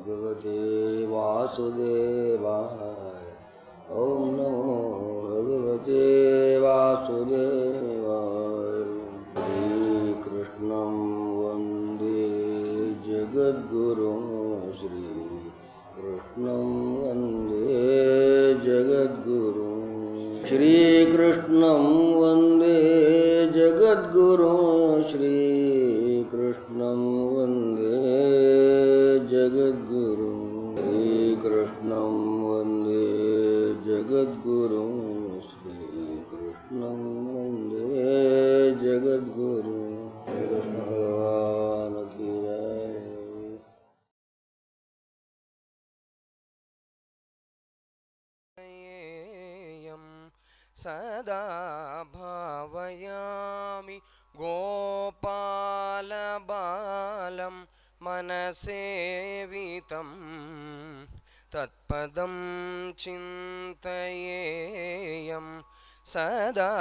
भगवते वासुदेवाय। ॐ नमो भगवते वासुदेवाय। श्रीकृष्णं वन्दे जगद्गुरुं श्रीकृष्णं वन्दे जगद्गुरुं। श्रीकृष्णं वन्दे जगद्गुरुं श्रीकृष्णं वन्दे जगद्गुरुं। श्रीकृष्णं वन्दे जगद्गुरुं श्रीकृष्णं वन्दे जगद्गुरुं। श्रीकृष्ण भगवान की जय। सदा भावयामि गोपालबालं मनसेवितं तत्पदं चिन्तयेयं। सदा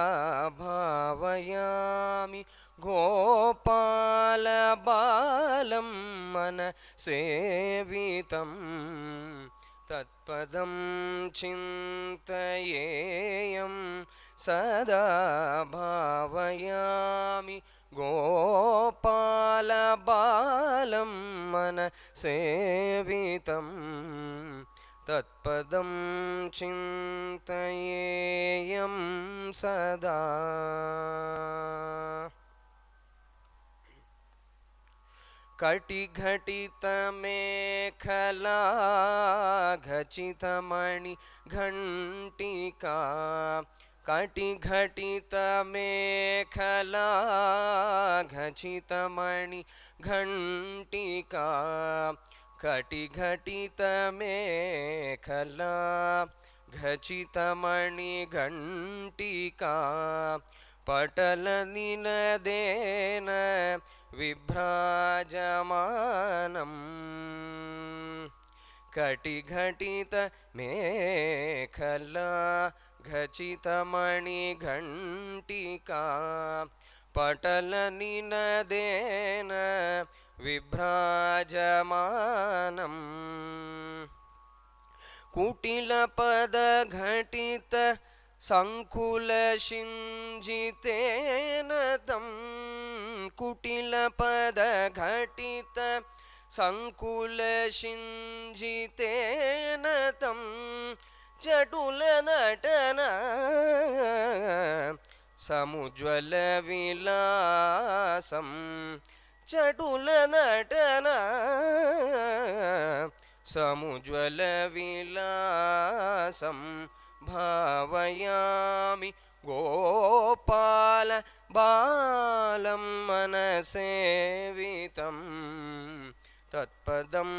भावयामि गोपालबालं मनसेवितं तत्पदं चिन्तयेयं। सदा भावयामि गोपालबालं मनसेवितं तत्पदं चिन्तयेयं सदा। कटिघटितमेखला घचितमणि घण्टिका। कटिघटितमेखला घचितमणि घण्टिका। कटिघटितमेखला घचितमणि घण्टिका। पटलनिनदेन विभ्राजमानम्। कटिघटितमेखला घचितमणि घण्टिका। पटलनिनदेन विभ्राजमानम्। कुटिलपदघटित संकुलशिञ्जितेन तं। कुटिलपदघटित संकुलशिञ्जितेन तं चटुलनटन समुज्ज्वलविलासं। चटुलनटन समुज्ज्वलविलासं भावयामि गोपाल बालं मनसेवितं तत्पदं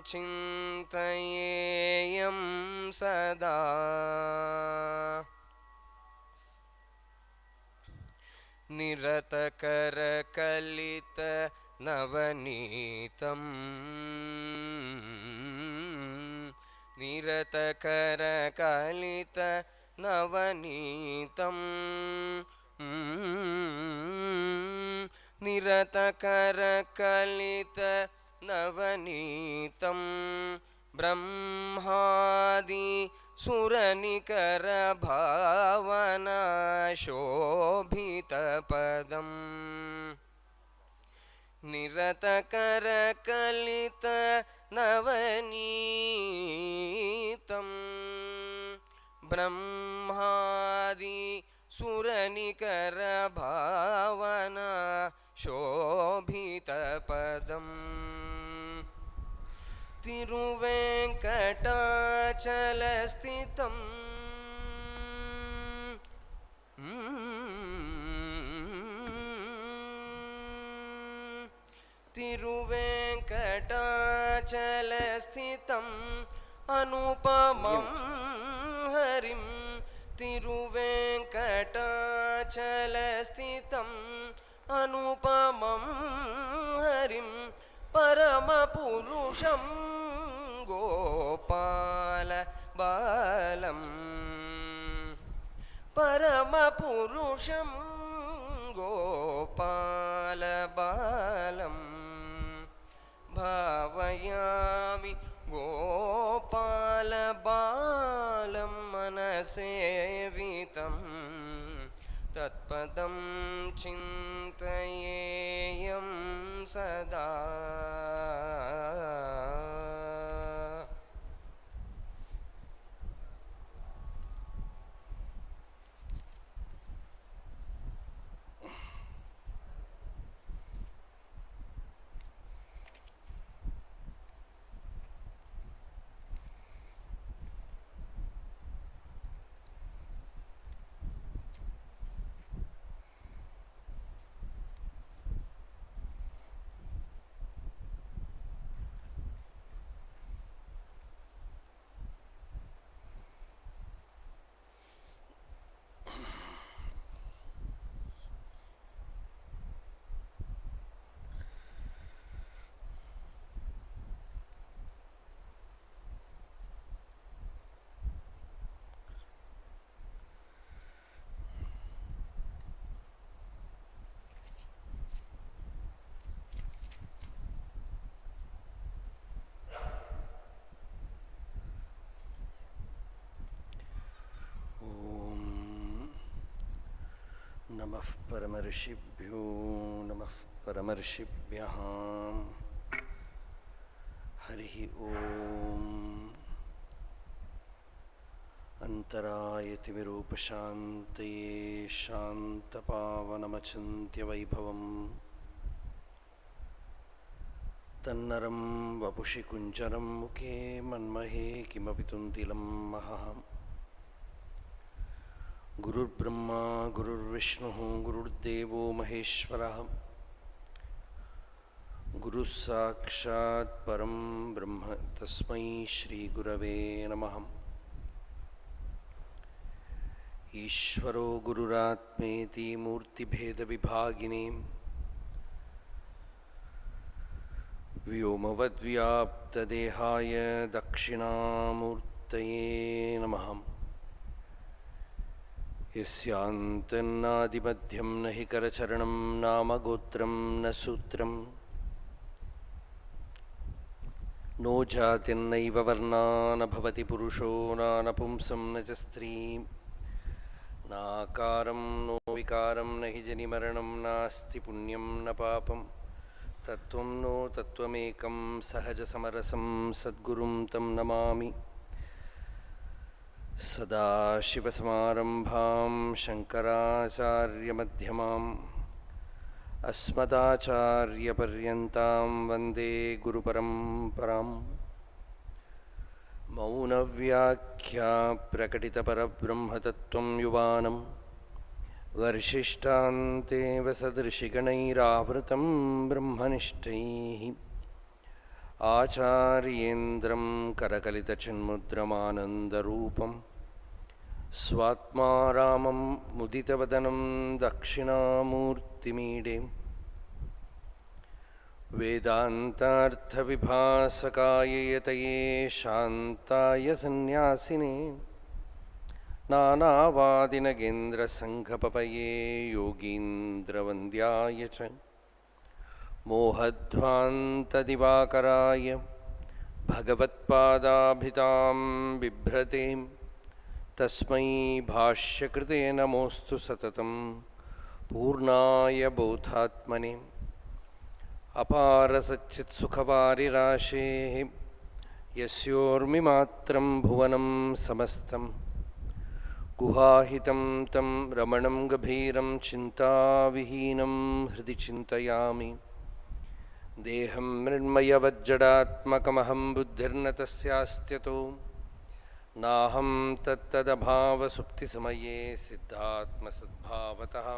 चिन्तयेयं सदा। निरतकरकलित नवनीतं। निरतकरकलित नवनीतं। निरतकरकलित नवनीतं ब्रह्मादि सुरनिकरभावना शोभितपदम्। निरतकरकलित नवनीतं ब्रह्मादि सुरनिकरभावना शोभितपदम्। तिरुवेङ्कटाचलस्थितम्। तिरुवेङ्कटाचलस्थितम् अनुपमं हरिं। तिरुवेङ्कटाचलस्थितम् अनुपमं हरिं परमपुरुषं गोपाल बालं। परमपुरुषं गोपाल बालं भावयामि गोपालबालं मनसेवितं तत्पदं चिन्तयेयं सदा. ನಮಃ ಪರಮರ್ಷಿಭ್ಯೋ ನಮಃ ಪರಮರ್ಷಿಭ್ಯಃ. ಹರಿ ಓಂ. ಅಂತರಾಯತಿಮಿರೂಪಶಾಂತಯೇ ಶಾಂತಪಾವನಮಚಿಂತ್ಯವೈಭವಂ ತನ್ನರಂ ವಪುಷಿ ಕುಂಜರಂ ಮುಖೇ ಮನ್ಮಹೇ ಕಿಮಪಿ ತುಂತಿಲಂ ಮಹಃ. ಗುರುರ್ಬ್ರಹ್ಮಾ ಗುರುರ್ವಿಷ್ಣುಃ ಗುರುರ್ದೇವೋ ಮಹೇಶ್ವರಃ. ಗುರುಃ ಸಾಕ್ಷಾತ್ ಪರಂ ಬ್ರಹ್ಮ ತಸ್ಮೈ ಶ್ರೀ ಗುರವೇ ನಮಃ. ಈಶ್ವರೋ ಗುರುರಾತ್ಮೇತಿ ಮೂರ್ತಿಭೇದವಿಭಾಗಿನೇ ವ್ಯೋಮವದ್ವ್ಯಾಪ್ತದೇಹಾಯ ದಕ್ಷಿಣಾಮೂರ್ತಯೇ ನಮಃ. ಯಸ್ಯಾಂತನ್ನಾದಿಮಧ್ಯಂ ನ ಹಿ ಕರಚರಣಂ ನಾಮ ಗೋತ್ರಂ ನ ಸೂತ್ರಂ ನೋ ಜಾತಿರ್ನೈವ ವರ್ಣಾ ನ ಭವತಿ ಪುರುಷೋ ನಾನಪುಂಸಂ ನ ಚ ಸ್ತ್ರೀಂ ನಾಕಾರಂ ನೋ ವಿಕಾರಂ ನ ಹಿ ಜನಿಮರಣಂ ನಾಸ್ತಿ ಪುಣ್ಯಂ ನ ಪಾಪಂ ತತ್ವಂ ನೋ ತತ್ವಮೇಕಂ ಸಹಜಸಮರಸಂ ಸದ್ಗುರುಂ ತಂ ನಮಾಮಿ. ಸದಾಶಿವಸಮಾರಂಭಾಂ ಶಂಕರಾಚಾರ್ಯಮಧ್ಯಮಾಂ ಅಸ್ಮದಾಚಾರ್ಯಪರ್ಯಂತಾಂ ವಂದೇ ಗುರುಪರಂಪರಾಂ. ಮೌನವ್ಯಾಖ್ಯಾ ಪ್ರಕಟಿತಪರಬ್ರಹ್ಮತತ್ತ್ವಂ ಯುವಾನಂ ವರ್ಷಿಷ್ಟಾಂತೇವ ಸದೃಶಿಗಣೈರಾವೃತಂ ಬ್ರಹ್ಮನಿಷ್ಠೈಃ. ಆಚಾರ್ಯೇಂದ್ರಂ ಕರಕಲಿತಚಿನ್ಮುದ್ರಮಾನಂದರೂಪಂ ಸ್ವಾತ್ಮಾ ರಾಮಂ ಮುದಿತವದನಂ ದಕ್ಷಿಣಾಮೂರ್ತಿಮೀಡೆ. ವೇದಾಂತಾರ್ಥವಿಭಾಸಕಾಯ ಯತಯೇ ಶಾಂತಾಯ ಸನ್ಯಾಸಿನೇ ನಾನಾವಾದಿನಗೇಂದ್ರಸಂಘಪಪಯೇ ಯೋಗೀಂದ್ರವಂದ್ಯಾಯ ಚ ಮೋಹಧ್ವಾಂತದಿವಾಕರಾಯ ಭಗವತ್ಪಾದಾಭಿತಾಂ ಬಿಭ್ರತೇಂ ತಸ್ಮೈ ಭಾಷ್ಯಕೃತೆ ನಮೋऽस्तु ಸತತಂ ಪೂರ್ಣಾಯ ಬೋಧಾತ್ಮನೆ. ಅಪಾರಸಚ್ಚಿತ್ಸುಖವಾರಿರಾಶೇಃ ಯಸ್ಯೋರ್ಮಿಮಾತ್ರಂ ಭುವನಂ ಸಮಸ್ತಂ ಗುಹಾಹಿತಂ ತಂ ರಮಣಂ ಗಭೀರಂ ಚಿಂತಾವಿಹೀನಂ ಹೃದಯ ಚಿಂತಯಾಮಿ. ದೇಹಂ ಮೃಣ್ಮಯವಜ್ಜಡಾತ್ಮಕಮಹಂ ಬುದ್ಧಿರ್ನ ತಸ್ಯಾಸ್ತ್ಯತೋ ನಾಹಂ ತತ್ತದಭಾವಸುಪ್ತಿಸಮಯೇ ಸಿದ್ಧಾತ್ಮಸದ್ಭಾವತಃ.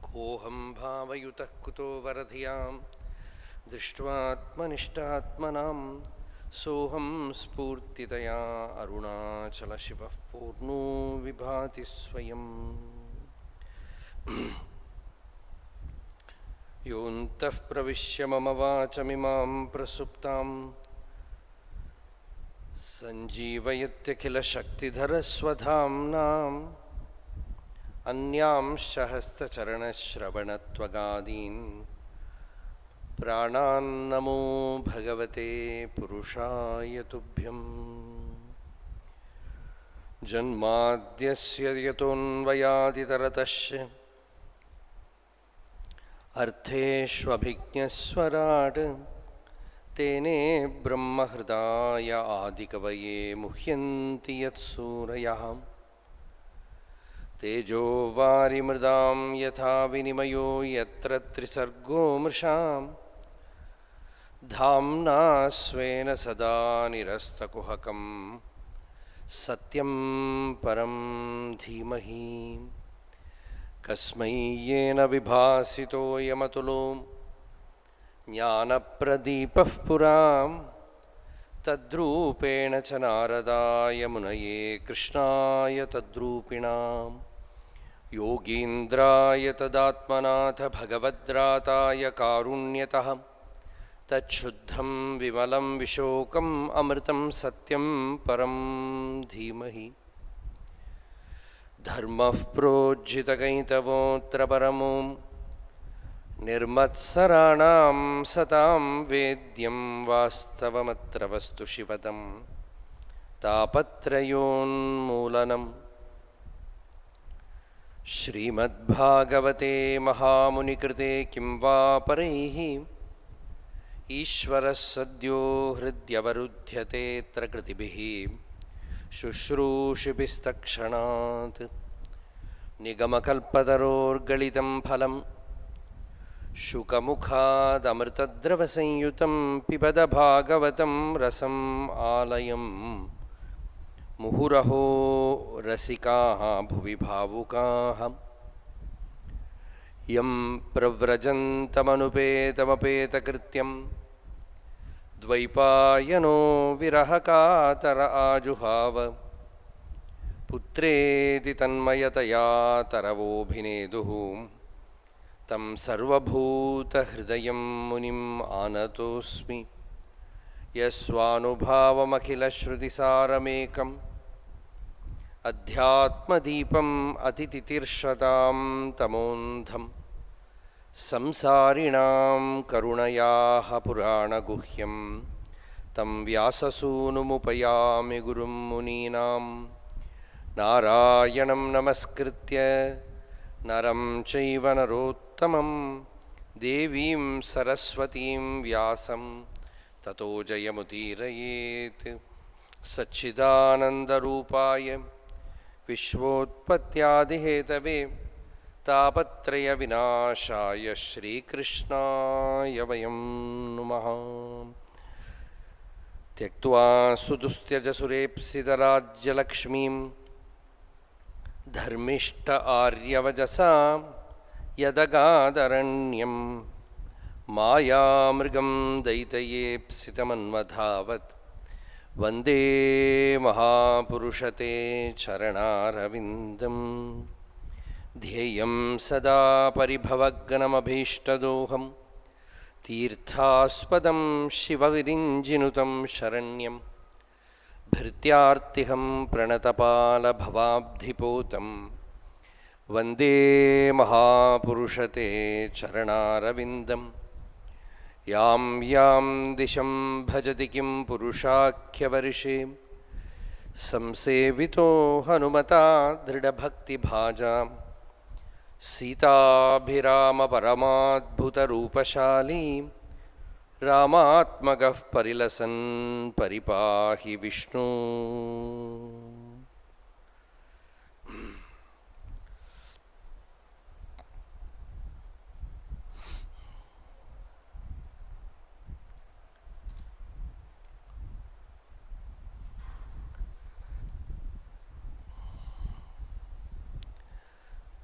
ಕೋಹಂ ಭಾವಯುತಃ ಕುತೋ ವರಧಿಯಾಂ ದೃಷ್ಟ್ವಾತ್ಮನಿಷ್ಠಾತ್ಮನಾಂ ಸೋಹಂ ಸ್ಫೂರ್ತಿತಯಾ ಅರುಣಾಚಲಶಿವಃ ಪೂರ್ಣೋ ವಿಭಾತಿ ಸ್ವಯಂ. ಯೋऽन्तಃ ಪ್ರವಿಶ್ಯ ಮಮ ವಾಚಮಿಮಾಂ ಪ್ರಸುಪ್ತಾಂ ಸಂಜೀವಯತ್ಯಖಿಲಶಕ್ತಿಧರಸ್ವಧಾಮ್ನಾಂ ಅನ್ಯಾಂಶ್ಚ ಹಸ್ತಚರಣಶ್ರವಣತ್ವಗಾದೀನ್ प्राणान्नमो भगवते पुरुषाय तुभ्यम् जन्माद्यस्य यतोऽन्वयादितरतश्च अर्थेष्वभिज्ञस्वराट् तेने ब्रह्महृदाय आदिकवये मुह्यन्ति यत्सूरयः तेजो वारिमृदां यथा विनिमयो यत्र त्रिसर्गो मृषां धाम्ना स्वेन सदा निरस्तकुहकं सत्यं परं धीमहि कस्मै येन विभासितो यमतुलो ज्ञानप्रदीपः पुरां तद्रूपेण च नारदाय मुनये कृष्णाय तद्रूपिणां योगीन्द्राय तदात्मनाथ भगवद्राताय कारुण्यतः तच्छुद्धं विमलं विशोकम् अमृतं सत्यं परं धीमहि धर्मः प्रोज्झितकैतवोऽत्र परमो निर्मत्सराणां सतां वेद्यं वास्तवमत्र वस्तु शिवदं तापत्रयोन्मूलनम् श्रीमद्भागवते महामुनिकृते किं वा परैः ईश्वरः सद्यो हृद्यवरुध्यतेऽत्र कृतिभिः शुश्रूषिभिस्तक्षणात् निगमकल्पतरोर्गलितं फलं शुकमुखादमृतद्रवसंयुतं पिबद भागवतं रसम् आलयं मुहुरहो रसिकाः भुवि भावुकाः यं प्रव्रजन्तमनुपेतमपेतकृत्यं द्वैपायनो विरहकातर आजुहाव पुत्रेति तन्मयतया तरवोऽभिनेदुः तं सर्वभूतहृदयं मुनिम् आनतोऽस्मि यस्वानुभावमखिलश्रुतिसारमेकम् अध्यात्मदीपम् अतितितिर्षतां तमोन्धं संसारिणां करुणयाः पुराणगुह्यं तं व्याससूनुमुपयामि गुरुं मुनीनां नारायणं नमस्कृत्य नरं चैव नरोत्तमं देवीं सरस्वतीं व्यासं ततो जयमुदीरयेत् सच्चिदानन्दरूपाय विश्वोत्पत्त्यादिहेतवे तापत्रयविनाशाय श्रीकृष्णाय वयं नुमः त्यक्त्वा सुदुस्त्यजसुरेप्सितराज्यलक्ष्मीं धर्मिष्ठ आर्यवजसा यदगादरण्यं मायामृगं दैतयेप्सितमन्वधावत् वन्दे महापुरुषते चरणारविन्दम् ध्येयं सदा परिभवग्नमभीष्टदोहं तीर्थास्पदं शिवविरिञ्जिनुतं शरण्यं भृत्यार्तिहं प्रणतपालभवाब्धिपोतं वन्दे महापुरुषते चरणारविन्दम् यां यां दिशं भजति किं पुरुषाख्यवर्षे संसेवितो हनुमता दृढभक्तिभाजां सीताभिरामपरमाद्भुतरूपशाली रामात्मकः परिलसन् परिपाहि विष्णु।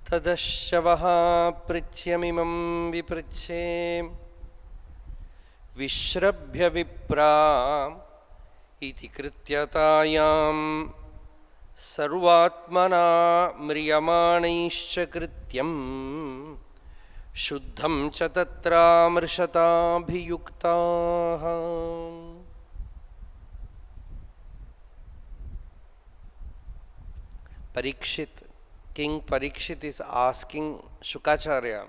तदशवः पृच्छ्यमिमं विपृच्छे विश्रभ्य विप्रा इति कृत्यतायां सर्वात्मना म्रियमाणैश्च कृत्यं शुद्धं च तत्रामृषताभियुक्ताः। Parikshit, King Parikshit is asking Shukacharya,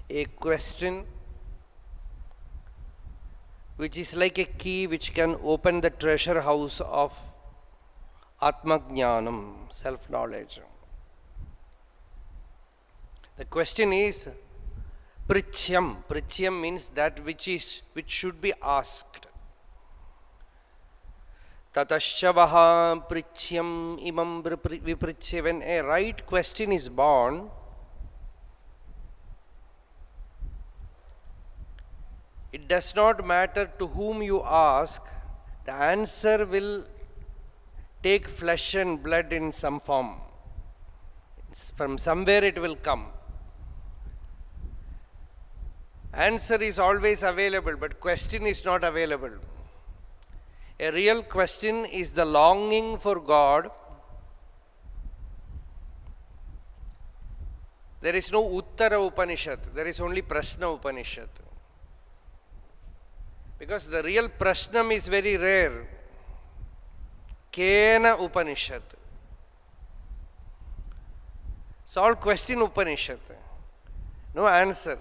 a question which is like a key which can open the treasure house of Atmajnanam, self-knowledge. The question is Prichyam. Prichyam means that which should be asked. Tatashavaha prichyam imam viprichy. When a right question is born, it does not matter to whom you ask, the answer will take flesh and blood in some form. From somewhere it will come. Answer is always available, but question is not available. A real question is the longing for God. There is no Uttara Upanishad, there is only Prashna Upanishad. Because the real Prashnam is very rare. Kena Upanishad. It's all question Upanishad. No answer.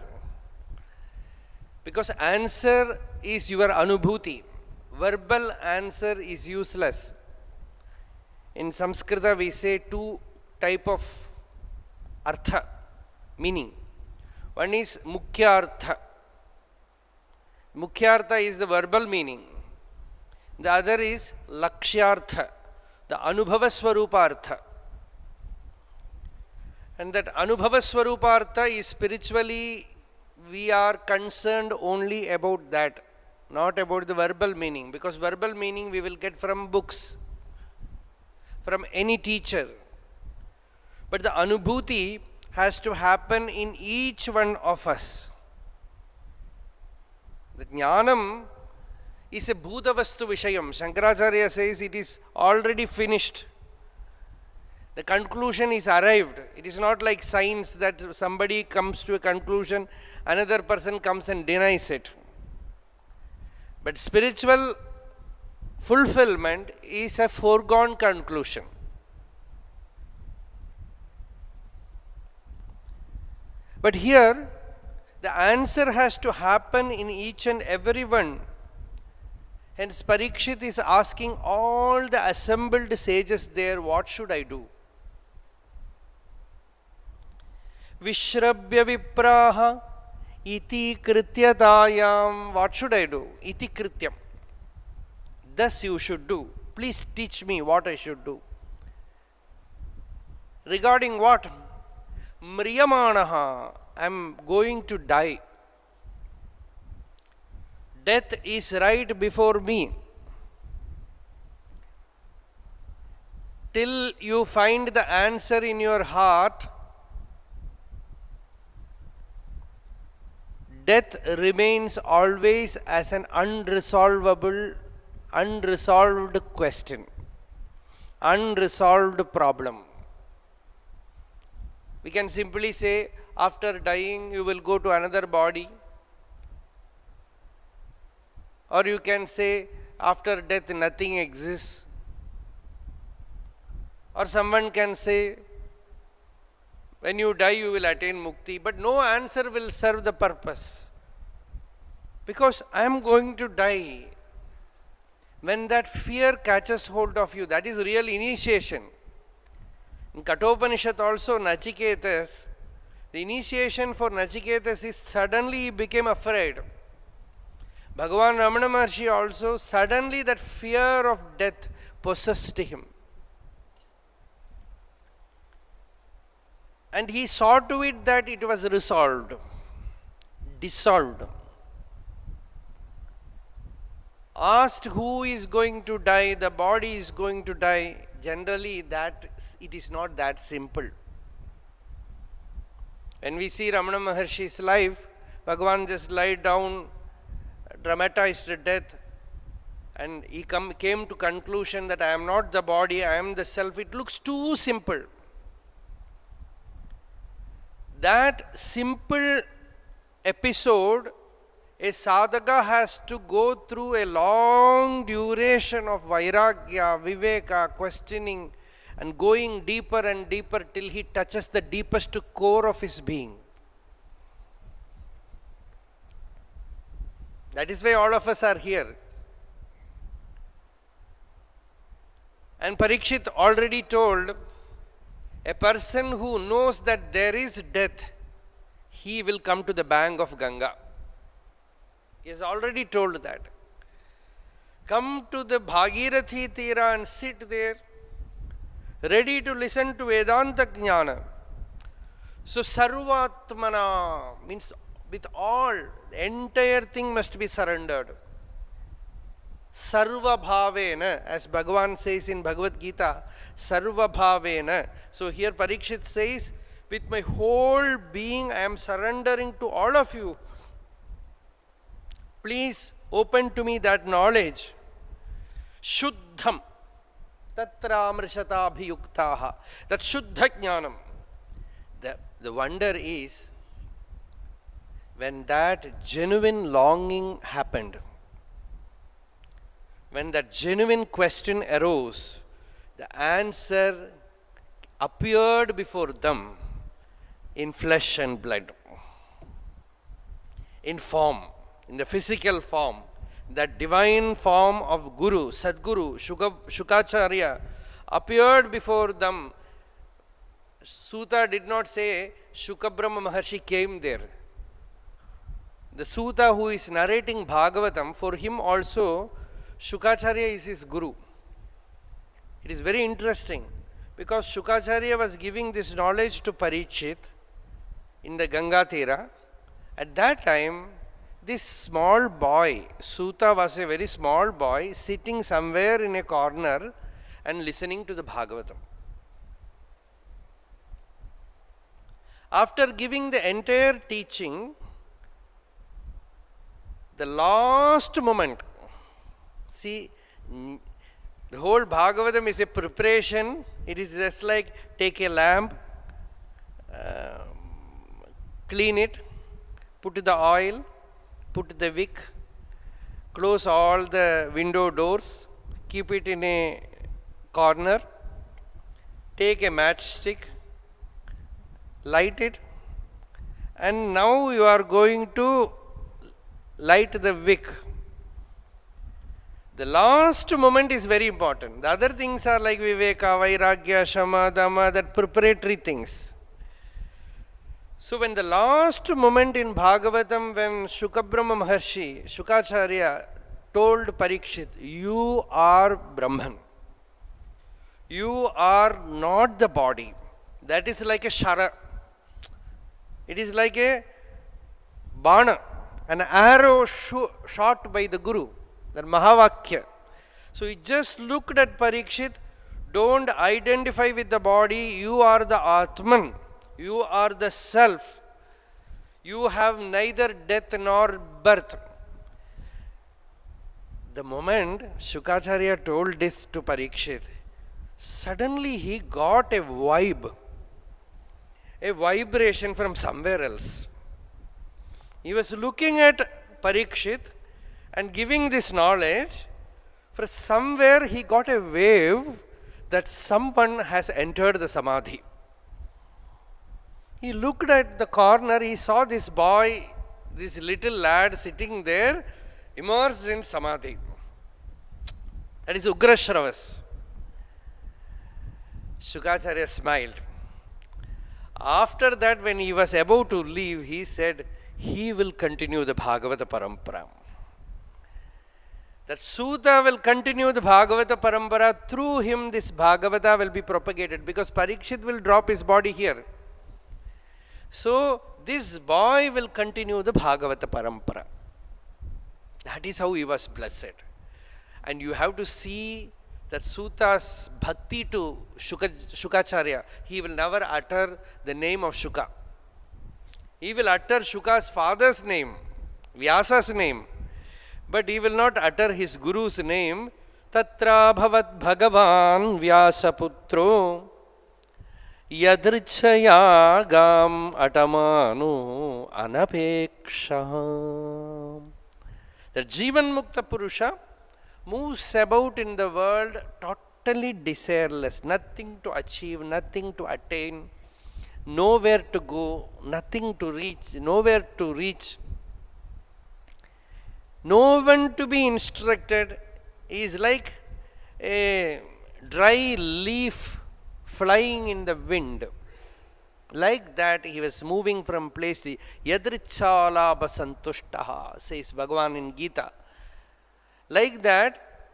Because answer is your anubhuti. Verbal answer is useless. In Sanskrit we say two type of artha, meaning. One is mukhya artha. Mukhya artha is the verbal meaning. The other is lakshyartha, the anubhava swarupa artha. And that anubhava swarupa artha is spiritually, we are concerned only about that, not about the verbal meaning, because verbal meaning we will get from books, from any teacher. But the anubhuti has to happen in each one of us. The jnanam is a bhutavastu vishayam. Shankaracharya says it is already finished. The conclusion is arrived. It is not like science that somebody comes to a conclusion, another person comes and denies it. But spiritual fulfillment is a foregone conclusion. But here, the answer has to happen in each and every one. Hence, Parikshit is asking all the assembled sages there, what should I do? Vishrabhya vipraha iti krityatayam. What should I do? Iti krityam. Thus you should do. Please teach me what I should do. Regarding what? Mriyamanaha. I am going to die. Death is right before me. Till you find the answer in your heart, death remains always as an unresolved question, unresolved problem. We can simply say, after dying you will go to another body. Or you can say, after death nothing exists. Or someone can say, when you die you will attain mukti. But no answer will serve the purpose. Because I am going to die. When that fear catches hold of you, that is real initiation. In Kathopanishad also, Nachiketas, the initiation for Nachiketas is suddenly he became afraid. Bhagavan Ramana Maharshi also, suddenly that fear of death possessed him. And he saw to it that it was resolved, dissolved. Asked who is going to die, the body is going to die. Generally, that it is not that simple. When we see Ramana Maharshi's life, Bhagavan just lied down, dramatized death, and he came to conclusion that I am not the body, I am the self. It looks too simple. That simple episode, a sadhaka has to go through a long duration of vairagya, viveka, questioning, and going deeper and deeper till he touches the deepest core of his being. That is why all of us are here. And Parikshit already told, a person who knows that there is death, he will come to the bank of Ganga. He has already told that. Come to the Bhagirathi Tira and sit there, ready to listen to Vedanta Jnana. So Sarvatmana means with all, the entire thing must be surrendered. Sarva bhavena, as Bhagavan says in Bhagavad Gita, Sarva bhavena. So here Parikshit says, with my whole being I am surrendering to all of you. Please open to me that knowledge. Shuddham tatra amrishata abhiyuktaha. That Shuddha Jnanam. The wonder is, when that genuine longing happened, when that genuine question arose, the answer appeared before them in flesh and blood, in form, in the physical form. That divine form of Guru, Sadguru, Shukacharya appeared before them. Sutta did not say Shukabrahma Maharshi came there. The Sutta who is narrating Bhagavatam, for him also Shukacharya is his Guru. It is very interesting because Shukacharya was giving this knowledge to Parikshit in the Ganga Tira. At that time, this small boy, Sutta was a very small boy, sitting somewhere in a corner and listening to the Bhagavatam. After giving the entire teaching, the last moment, see, the whole Bhagavatam is a preparation. It is just like take a lamp, clean it, put the oil, put the wick, close all the window doors, keep it in a corner, take a matchstick, light it, and now you are going to light the wick. The last moment is very important. The other things are like Viveka, Vairagya, Shama, Dhamma, that preparatory things. So when the last moment in Bhagavatam, when Shukabrahma Maharshi, Shukacharya told Parikshit, you are Brahman. You are not the body. That is like a shara. It is like a bana, an arrow shot by the Guru, that Mahavakya. So he just looked at Parikshit, don't identify with the body, you are the Atman, you are the self, you have neither death nor birth. The moment Shukacharya told this to Parikshit, suddenly he got a vibe, a vibration from somewhere else. He was looking at Parikshit and giving this knowledge. For somewhere he got a wave that someone has entered the Samadhi. He looked at the corner, he saw this boy, this little lad sitting there, immersed in Samadhi. That is Ugra Shravas. Shukacharya smiled. After that, when he was about to leave, he said, he will continue the Bhagavata Parampara. That Sutta will continue the Bhagavata Parampara. Through him, this Bhagavata will be propagated, because Parikshit will drop his body here. So, this boy will continue the Bhagavata Parampara. That is how he was blessed. And you have to see that Sutta's bhakti to Shukacharya. He will never utter the name of Shuka. He will utter Shuka's father's name, Vyasa's name. But he will not utter his guru's name. Tatra bhavat bhagavan vyasaputro yadrichaya gam atamanu anapeksha. The Jivan Mukta Purusha moves about in the world totally desireless, nothing to achieve, nothing to attain, nowhere to go, nothing to reach, nowhere to reach. No one to be instructed is like a dry leaf flying in the wind. Like that, he was moving from place to yadrichalabha santushtaha, says Bhagavan in Gita. Like that,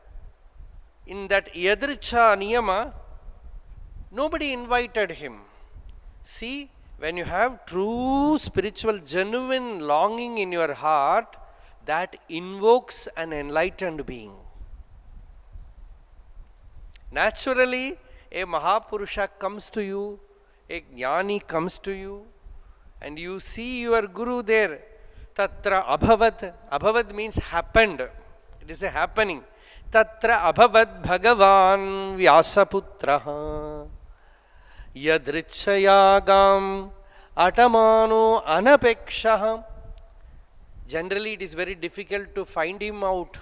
in that yadricha niyama, nobody invited him. See, when you have true spiritual, genuine longing in your heart, that invokes an enlightened being. Naturally, a Mahapurusha comes to you, a Jnani comes to you, and you see your Guru there. Tatra abhavat. Abhavat means happened. It is a happening. Tatra abhavat Bhagavan Vyasaputraha Yadrichayagam Atamano Anapekshaha. Generally, it is very difficult to find him out,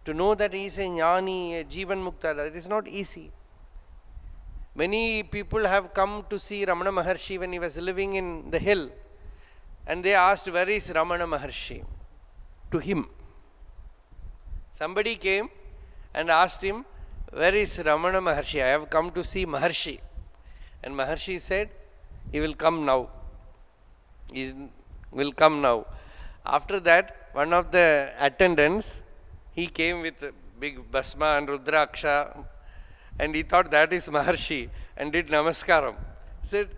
to know that he is a Jnani, a Jivan Mukta. That is not easy. Many people have come to see Ramana Maharshi when he was living in the hill, and they asked, where is Ramana Maharshi? To him. Somebody came and asked him, where is Ramana Maharshi? I have come to see Maharshi. And Maharshi said, he will come now. He will come now. After that, one of the attendants, he came with big Basma and Rudraksha, and he thought that is Maharshi, and did Namaskaram. Said,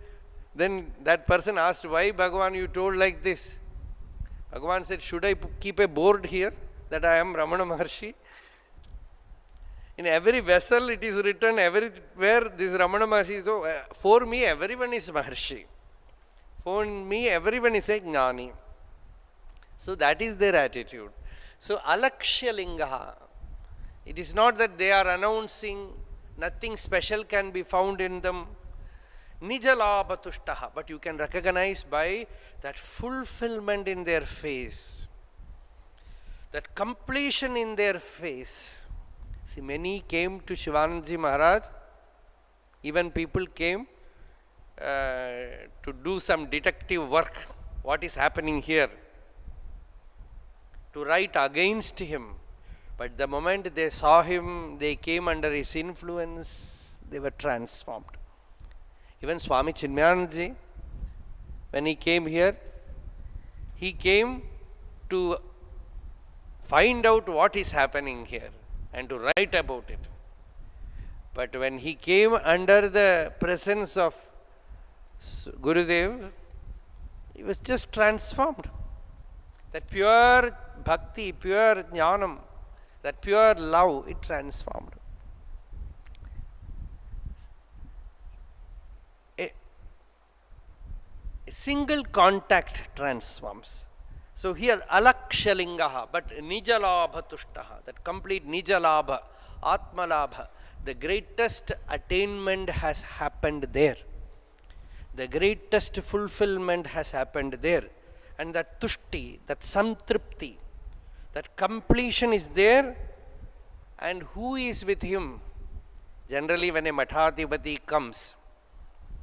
then that person asked, why Bhagavan you told like this? Bhagavan said, should I keep a board here that I am Ramana Maharshi? In every vessel it is written, everywhere this Ramana Maharshi. So for me everyone is Maharshi. For me everyone is a Jnani. So that is their attitude. So Alakshyalingaha. It is not that they are announcing, nothing special can be found in them. Nijalabhatushtaha. But you can recognize by that fulfillment in their face, that completion in their face. See, many came to Shivanandaji Maharaj, even people came to do some detective work, what is happening here, to write against him. But the moment they saw him, they came under his influence, they were transformed. Even Swami Chinmayanandaji, when he came here, he came to find out what is happening here and to write about it. But when he came under the presence of Gurudev, he was just transformed. That pure bhakti, pure jnanam, that pure love, it transformed. A single contact transforms. So here alakshalingaha, but nijalabhatushtaha, that complete nijalabha, atmalabha, the greatest attainment has happened there. The greatest fulfillment has happened there. And that tushti, that samtripti, that completion is there. And who is with him? Generally when a Mathadhipati comes,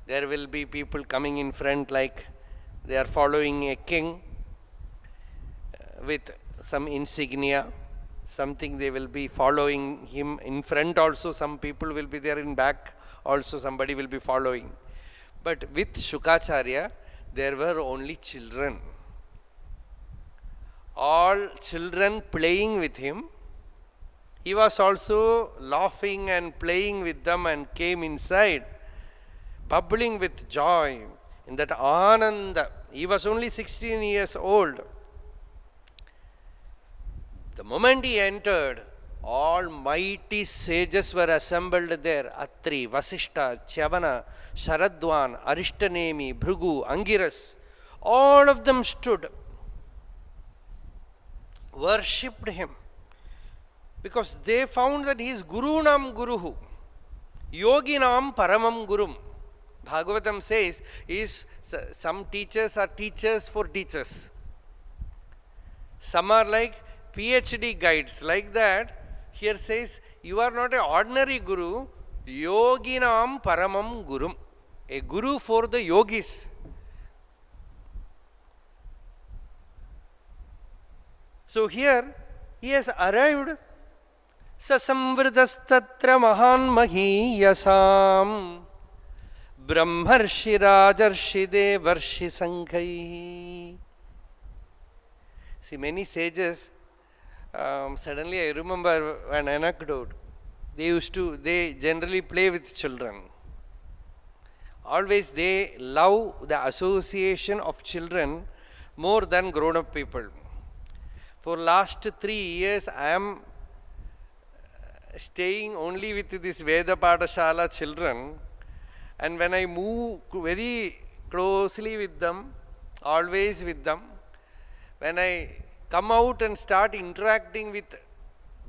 there will be people coming in front like they are following a king with some insignia, something they will be following him in front also, some people will be there in back also, somebody will be following. But with Shukacharya, there were only children. All children playing with him. He was also laughing and playing with them and came inside, bubbling with joy in that ananda. He was only 16 years old. The moment he entered, all mighty sages were assembled there. Atri, Vasishta, Chavana, Sharadwan, Arishtanemi, Bhrugu, Angiras. All of them stood, worshipped him, because they found that he is Gurunam Guruhu, Yoginam Paramam Gurum. Bhagavatam says, some teachers are teachers for teachers. Some are like PhD guides, like that. Here says, you are not an ordinary Guru, Yoginam Paramam Gurum, a Guru for the yogis. So here, He has arrived. Sasamvritastatra mahan mahiyasam brahmarshi rajarshi devarshi sanghai. See, many sages, suddenly I remember an anecdote. They generally play with children. Always they love the association of children more than grown-up people. For last 3 years, I am staying only with this Veda Padashala children, and when I move very closely with them, always with them, when I come out and start interacting with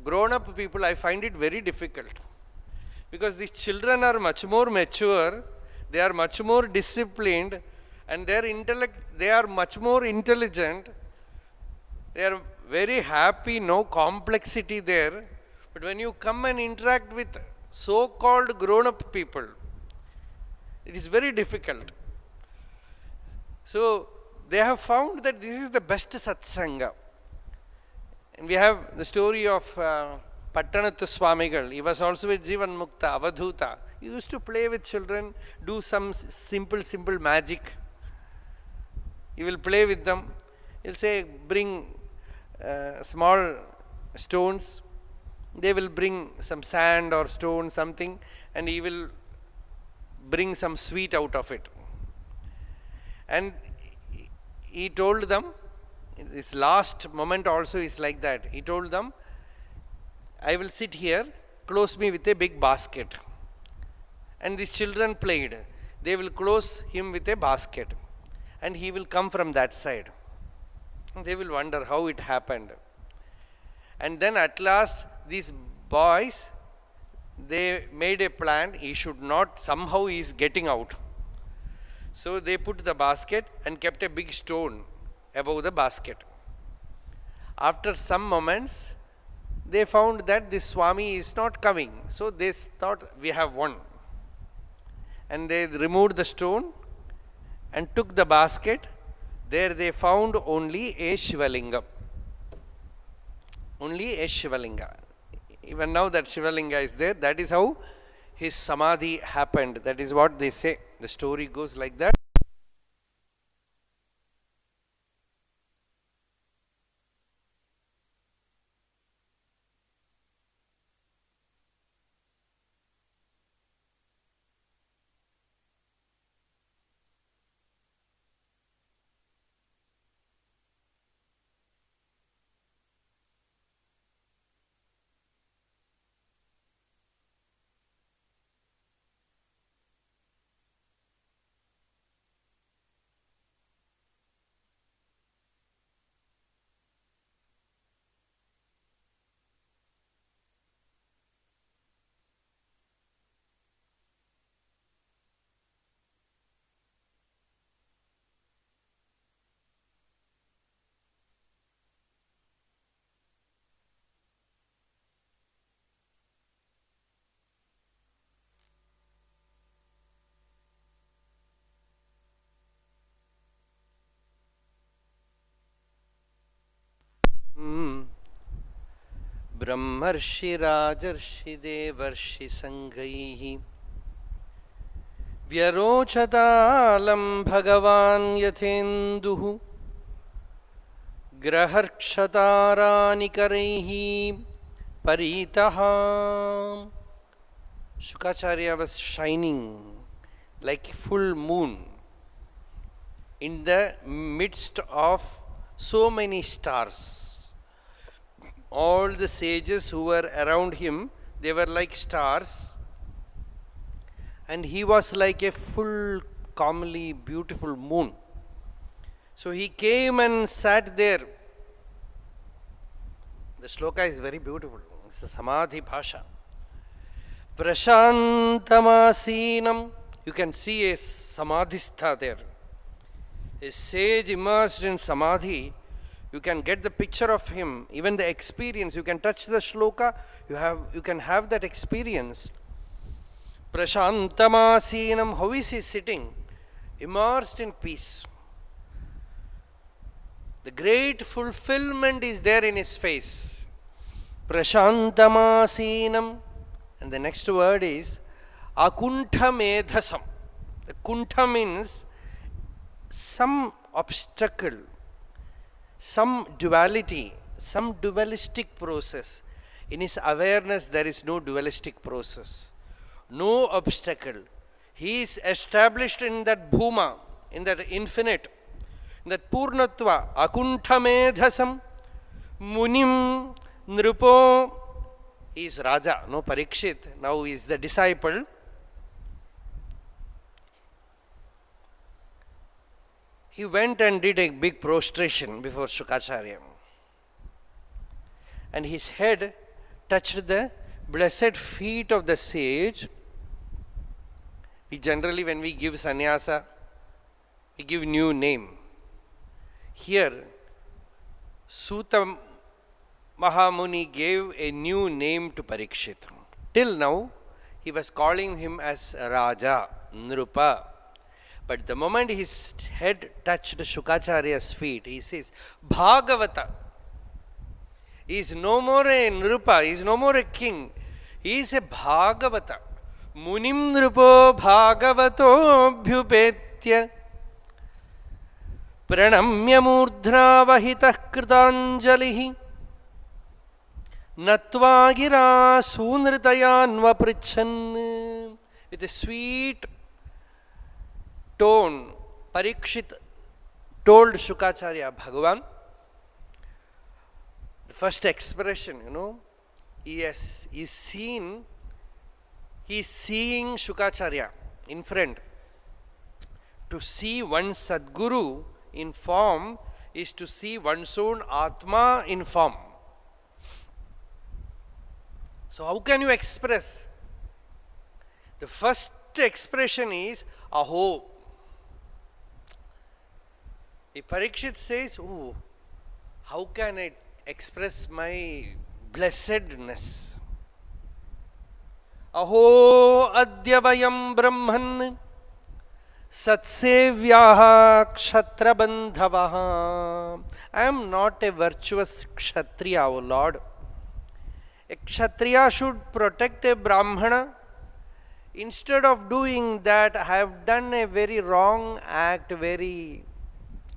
grown-up people, I find it very difficult. Because these children are much more mature, they are much more disciplined, and they are much more intelligent, they are very happy, no complexity there. But when you come and interact with so-called grown-up people, it is very difficult. So they have found that this is the best satsanga. And we have the story of Pattanatha Swamigal. He was also with Jivan Mukta, Avadhuta. He used to play with children, do some simple magic. He will play with them. He'll say, bring small stones. They will bring some sand or stone, something, and he will bring some sweet out of it. And he told them, this last moment also is like that. He told them, I will sit here, close me with a big basket. And these children played. They will close him with a basket. And he will come from that side. And they will wonder how it happened. And then at last, these boys, they made a plan. He should not, somehow he is getting out. So they put the basket and kept a big stone above the basket. After some moments, they found that this Swami is not coming. So they thought, we have won. And they removed the stone and took the basket. There they found only a Shivalinga. Only a Shivalinga. Even now that Shivalinga is there. That is how his Samadhi happened. That is what they say. The story goes like that. ब्रह्मर्षि राजर्षि देवर्षि संघैः व्यरोचतालं भगवान् यथेन्दुः ग्रहर्क्षतारानिकरैः परीतः. Shukacharya was shining like full moon in the midst of so many stars. All the sages who were around him, they were like stars, and he was like a full, calmly beautiful moon. So he came and sat there. The shloka is very beautiful. It's a Samadhi Bhasha. Prashantamasinam. You can see a Samadhistha there. A sage immersed in Samadhi. You can get the picture of him, even the experience. You can touch the shloka, you can have that experience. Prashantamasinam, how is he sitting? Immersed in peace. The great fulfillment is there in his face. prashantamaseenam. And the next word is akuntha medhasam. The kuntha means some obstacle, some duality, some dualistic process. In his awareness, there is no dualistic process, no obstacle. He is established in that bhuma, in that infinite, in that purnatva. Akuntha medhasam munim nrupo. He is Raja, no Parikshit. Now he is the disciple. He went and did a big prostration before Shukacharya. And his head touched the blessed feet of the sage. We generally, when we give sannyasa, we give new name. Here, Suta Mahamuni gave a new name to Parikshit. Till now, he was calling him as Raja, Nrupa. But the moment his head touched Shukacharya's feet, he says, Bhagavata. He is no more a Nrupa, he is no more a king. He is a Bhagavata. Munim Nrupo Bhagavato Bhyupetya Pranamya Murdhna Vahitah Kritanjalihi Natvagira Sunritayanva Prichan. With a sweet tone, Parikshit told Shukacharya, Bhagavan, the first expression, he is seeing Shukacharya in front. To see one's Sadguru in form is to see one's own Atma in form. So how can you express? The first expression is Aho. If Parikshit says, oh, how can I express my blessedness? Aho adyavayam brahman satsevyaha kshatrabandhavaha. I am not a virtuous kshatriya, O Lord. A kshatriya should protect a brahmana. Instead of doing that, I have done a very wrong act, very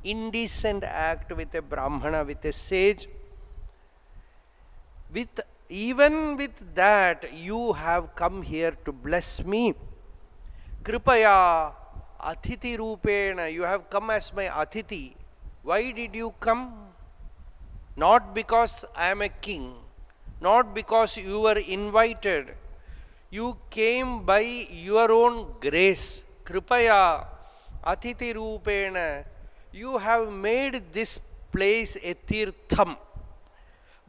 indecent act with a brahmana, with a sage. Even with that, you have come here to bless me. Kripaya Atiti Rupena, you have come as my Atiti. Why did you come? Not because I am a king, not because you were invited. You came by your own grace. Kripaya Atiti Rupena, you have made this place a tirtham.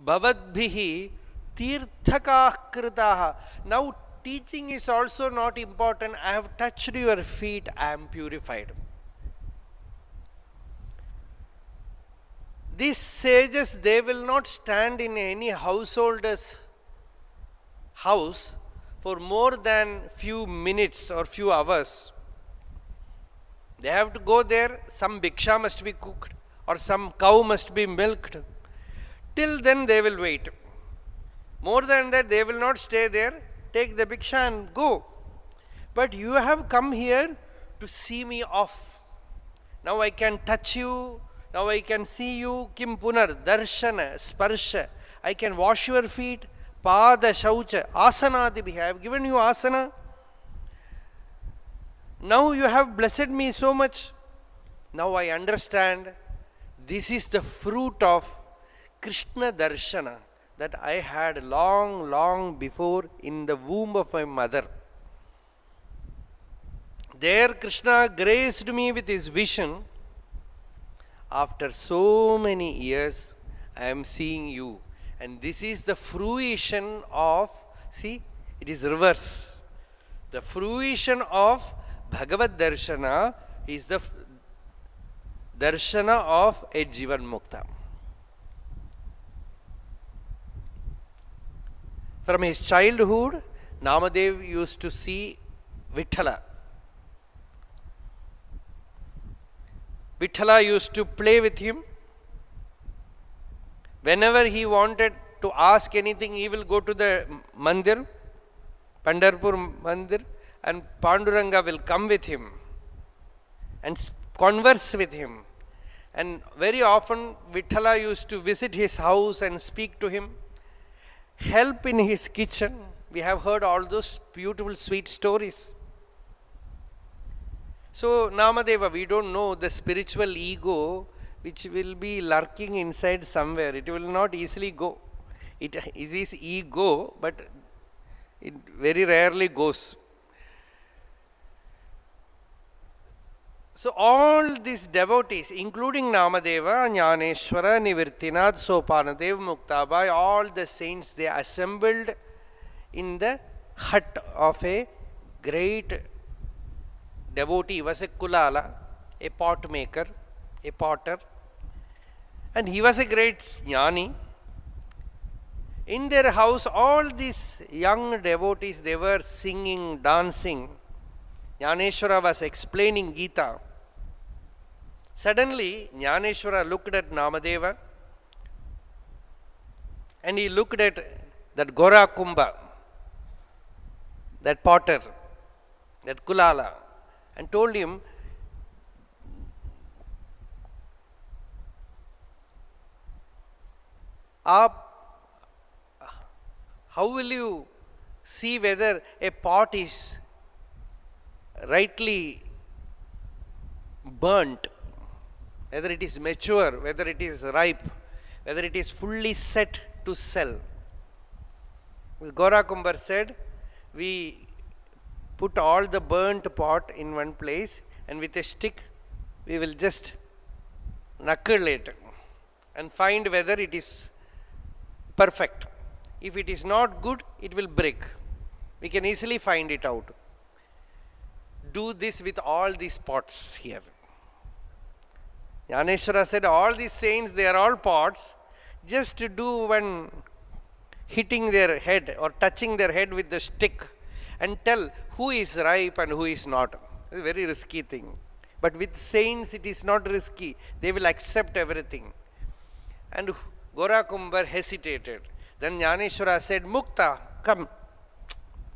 Bhavadbhihi tirthakah kritaha. Now teaching is also not important. I have touched your feet, I am purified. These sages, they will not stand in any householder's house for more than few minutes or few hours. They have to go there, some bhiksha must be cooked or some cow must be milked. Till then they will wait. More than that, they will not stay there, take the bhiksha and go. But you have come here to see me off. Now I can touch you, now I can see you. Kim punar, darshana, sparsha. I can wash your feet, pada, shaucha, asana adibhi. I have given you asana. Now you have blessed me so much. Now I understand this is the fruit of Krishna Darshana that I had long, long before in the womb of my mother. There Krishna graced me with his vision. After so many years, I am seeing you. And this is the fruition of, see, it is reverse. The fruition of Bhagavat Darshana is the Darshana of a Jivan Mukta. From his childhood, Namadev used to see Vithala. Vithala used to play with him. Whenever he wanted to ask anything, he will go to the mandir, Pandharpur mandir, and Panduranga will come with him and converse with him. And very often Vithala used to visit his house and speak to him, help in his kitchen. We have heard all those beautiful sweet stories. So Namadeva, we don't know the spiritual ego which will be lurking inside somewhere. It will not easily go. It is ego, but it very rarely goes. So all these devotees, including Namadeva, Jnaneshwara, Nivirtinath, Sopanadev, Muktabai, all the saints, they assembled in the hut of a great devotee. He was a Kulala, a pot maker, a potter, and he was a great jnani. In their house, all these young devotees, they were singing, dancing. Jnaneshwara was explaining Gita. Suddenly, Jnaneshwara looked at Namadeva and he looked at that Gora Kumbha, that potter, that Kulala, and told him, how will you see whether a pot is rightly burnt, whether it is mature, whether it is ripe, whether it is fully set to sell? Gora Kumbhar said, we put all the burnt pot in one place and with a stick we will just knuckle it and find whether it is perfect. If it is not good, it will break. We can easily find it out. Do this with all these pots here. Jnaneshwara said, all these saints, they are all pots. Just to do one hitting their head or touching their head with the stick and tell who is ripe and who is not. It's a very risky thing. But with saints, it is not risky. They will accept everything. And Gora Kumbhar hesitated. Then Jnaneshwara said, Mukta, come.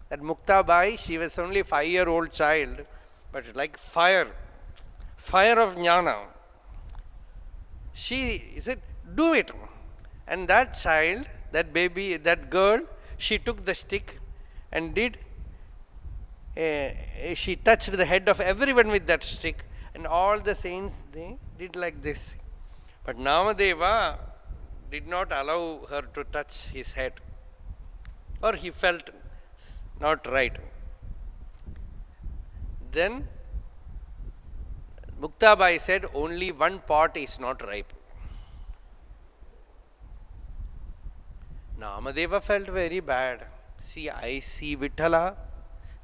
That Mukta Bai, she was only a 5-year-old child, but like fire of jnana. She said, do it. And that child, that baby, that girl, she took the stick and did, she touched the head of everyone with that stick, and all the saints, they did like this. But Namadeva did not allow her to touch his head, or he felt not right. Then Muktabai said, only one pot is not ripe. Namadeva felt very bad. See, I see Vithala.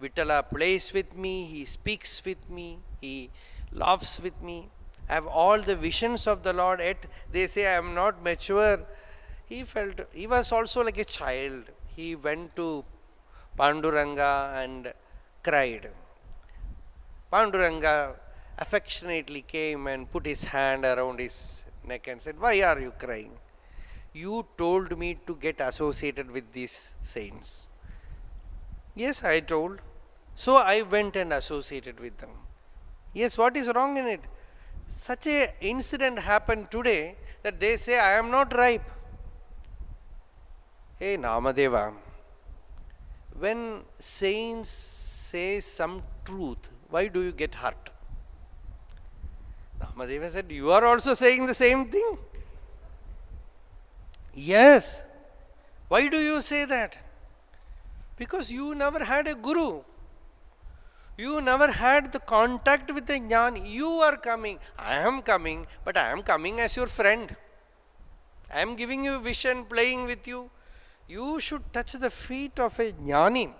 Vithala plays with me, he speaks with me, he laughs with me. I have all the visions of the Lord, yet they say I am not mature. He felt, he was also like a child. He went to Panduranga and cried. Panduranga affectionately came and put his hand around his neck and said, why are you crying? You told me to get associated with these saints. Yes, I told. So I went and associated with them. Yes, what is wrong in it? Such an incident happened today that they say, I am not ripe. Hey Namadeva, when saints say some truth, why do you get hurt? Namadeva said, you are also saying the same thing. Yes. Why do you say that? Because you never had a guru. You never had the contact with the jnani. You are coming. I am coming, but I am coming as your friend. I am giving you a vision, playing with you. You should touch the feet of a jnani.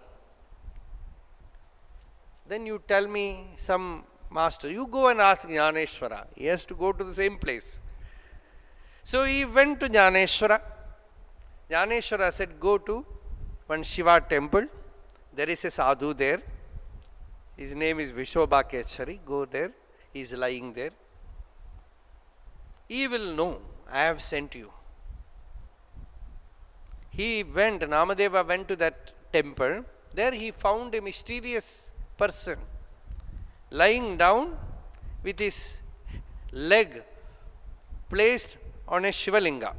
Then you tell me some master. You go and ask Jnaneshwara. He has to go to the same place. So he went to Jnaneshwara. Jnaneshwara said, go to one Shiva temple. There is a sadhu there. His name is Vishobhakeshari. Go there. He is lying there. He will know I have sent you. Namadeva went to that temple. There he found a mysterious person lying down with his leg placed on a Shivalinga.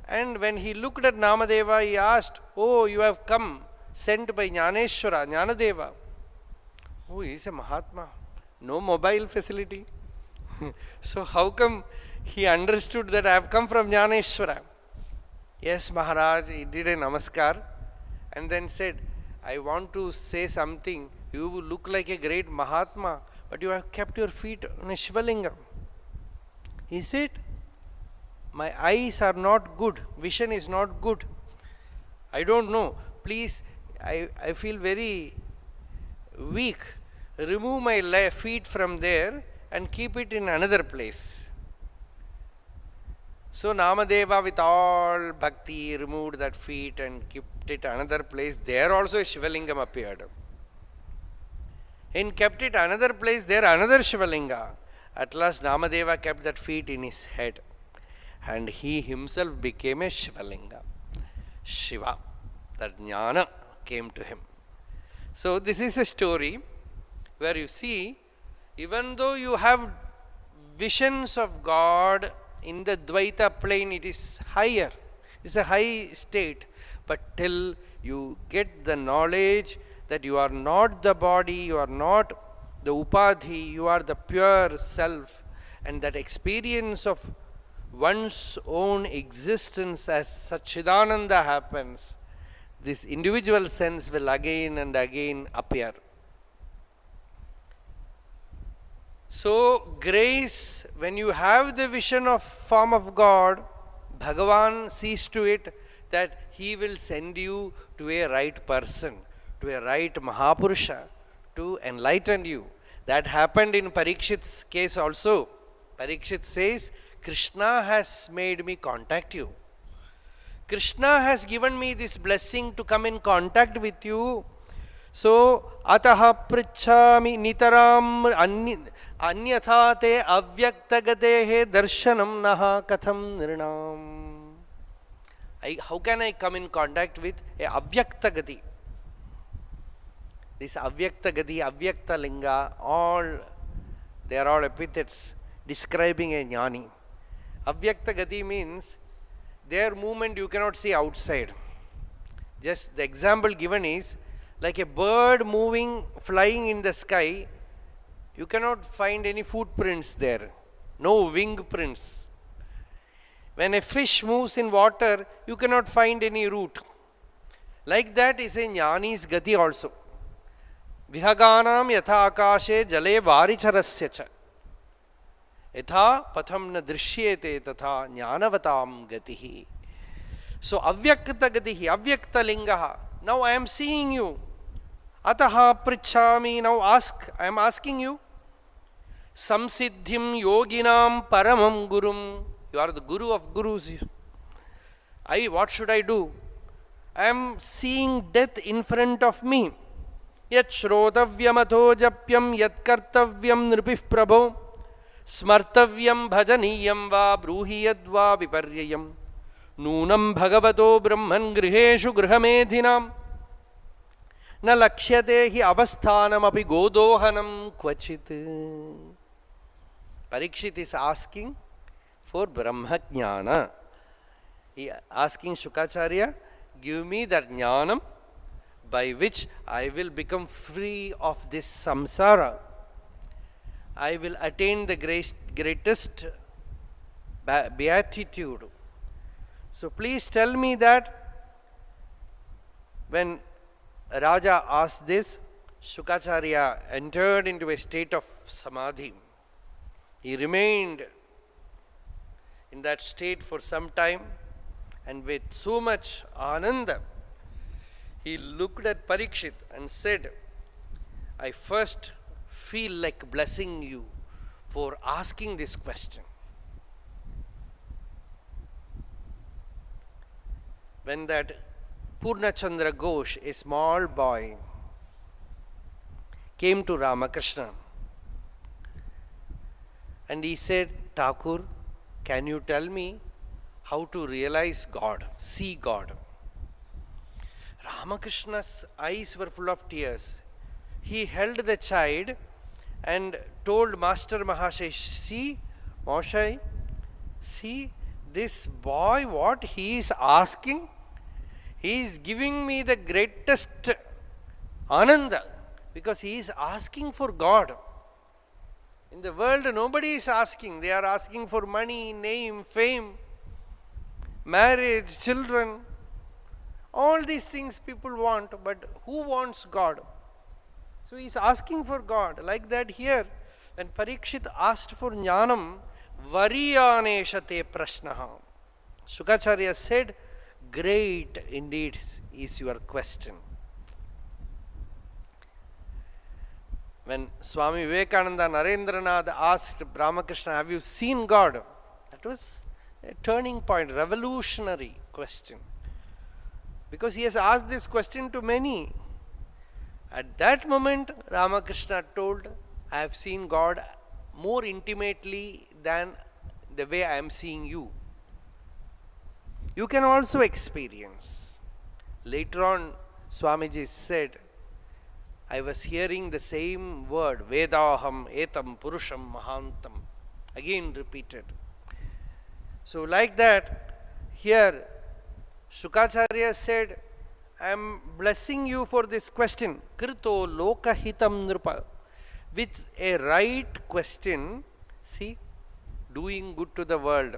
And when he looked at Namadeva, he asked, "Oh, you have come sent by Jnaneshwara, Jnanadeva." Oh, he is a Mahatma. No mobile facility. So how come he understood that I have come from Jnaneshwara? Yes, Maharaj, he did a namaskar and then said, "I want to say something. You look like a great Mahatma, but you have kept your feet on a Shivalinga." He said, "My eyes are not good. Vision is not good. I don't know. Please, I feel very weak. Remove my feet from there and keep it in another place." So Namadeva, with all bhakti, removed that feet and kept it another place. There also a Shivalingam appeared. And kept it another place, there another Shivalinga. At last Namadeva kept that feet in his head. And he himself became a Shivalinga. Shiva. That jnana came to him. So this is a story where you see, even though you have visions of God in the Dvaita plane, it is higher. It's a high state. But till you get the knowledge that you are not the body, you are not the upadhi, you are the pure self, and that experience of one's own existence as Satchidananda happens, this individual sense will again and again appear. So, grace, when you have the vision of form of God, Bhagavan sees to it that he will send you to a right person, to a right Mahapurusha, to enlighten you. That happened in Parikshit's case also. Parikshit says, "Krishna has made me contact you. Krishna has given me this blessing to come in contact with you. So, ataha prichami nitaram anyatha te avyaktagatehe darshanam naha katham nirnam." How can I come in contact with a avyaktagati? This avyaktagati, avyaktalinga, they are all epithets describing a jnani. Avyaktagati means their movement you cannot see outside. Just the example given is like a bird moving, flying in the sky, you cannot find any footprints there, no wing prints. When a fish moves in water, you cannot find any root. Like that is a jnani's gati also. Vihaganam yatha akashe jale varicharasya cha. Yatha patham na drishyete tatha jnanavatam gatihi. So avyakta gatihi, avyakta lingaha. Now I am seeing you. Ataha prichami. Now I am asking you. Samsiddhim yoginam paramam gurum. You are the guru of gurus. What should I do? I am seeing death in front of me. Yat shrotavyam atho japyam yat kartavyam nripih prabho smartavyam bhajaniyam va bruhi yadva viparyayam nunam bhagavato brahman griheshu grihamedhinam na lakshyate hi avasthanam api godohanam kvachit. Parikshit is asking for Brahma Jnana. He asking Shukacharya, give me that Jnanam by which I will become free of this samsara. I will attain the greatest beatitude. So please tell me that. When Raja asked this, Shukacharya entered into a state of samadhi. He remained in that state for some time, and with so much ananda, he looked at Parikshit and said, "I first feel like blessing you for asking this question." When that Purnachandra Ghosh, a small boy, came to Ramakrishna and he said, "Thakur, can you tell me how to realize God, see God. Ramakrishna's eyes were full of tears. He held the child and told Master Mahashay, see, Mahashay, see this boy, what he is asking? He is giving me the greatest ananda because he is asking for God. In the world, nobody is asking. They are asking for money, name, fame, marriage, children. All these things people want, but who wants God? So he is asking for God. Like that here, when Parikshit asked for jnanam, variyaneshate prashnaha. Shukacharya said, great indeed is your question. When Swami Vivekananda Narendranath asked Ramakrishna, have you seen God? That was a turning point, revolutionary question. Because he has asked this question to many. At that moment, Ramakrishna told, I have seen God more intimately than the way I am seeing you. You can also experience. Later on, Swamiji said, I was hearing the same word, Vedaham etam purusham mahantam, again repeated. So like that, here Shukacharya said, I am blessing you for this question. Krito lokahitam nrupa. With a right question, see, doing good to the world.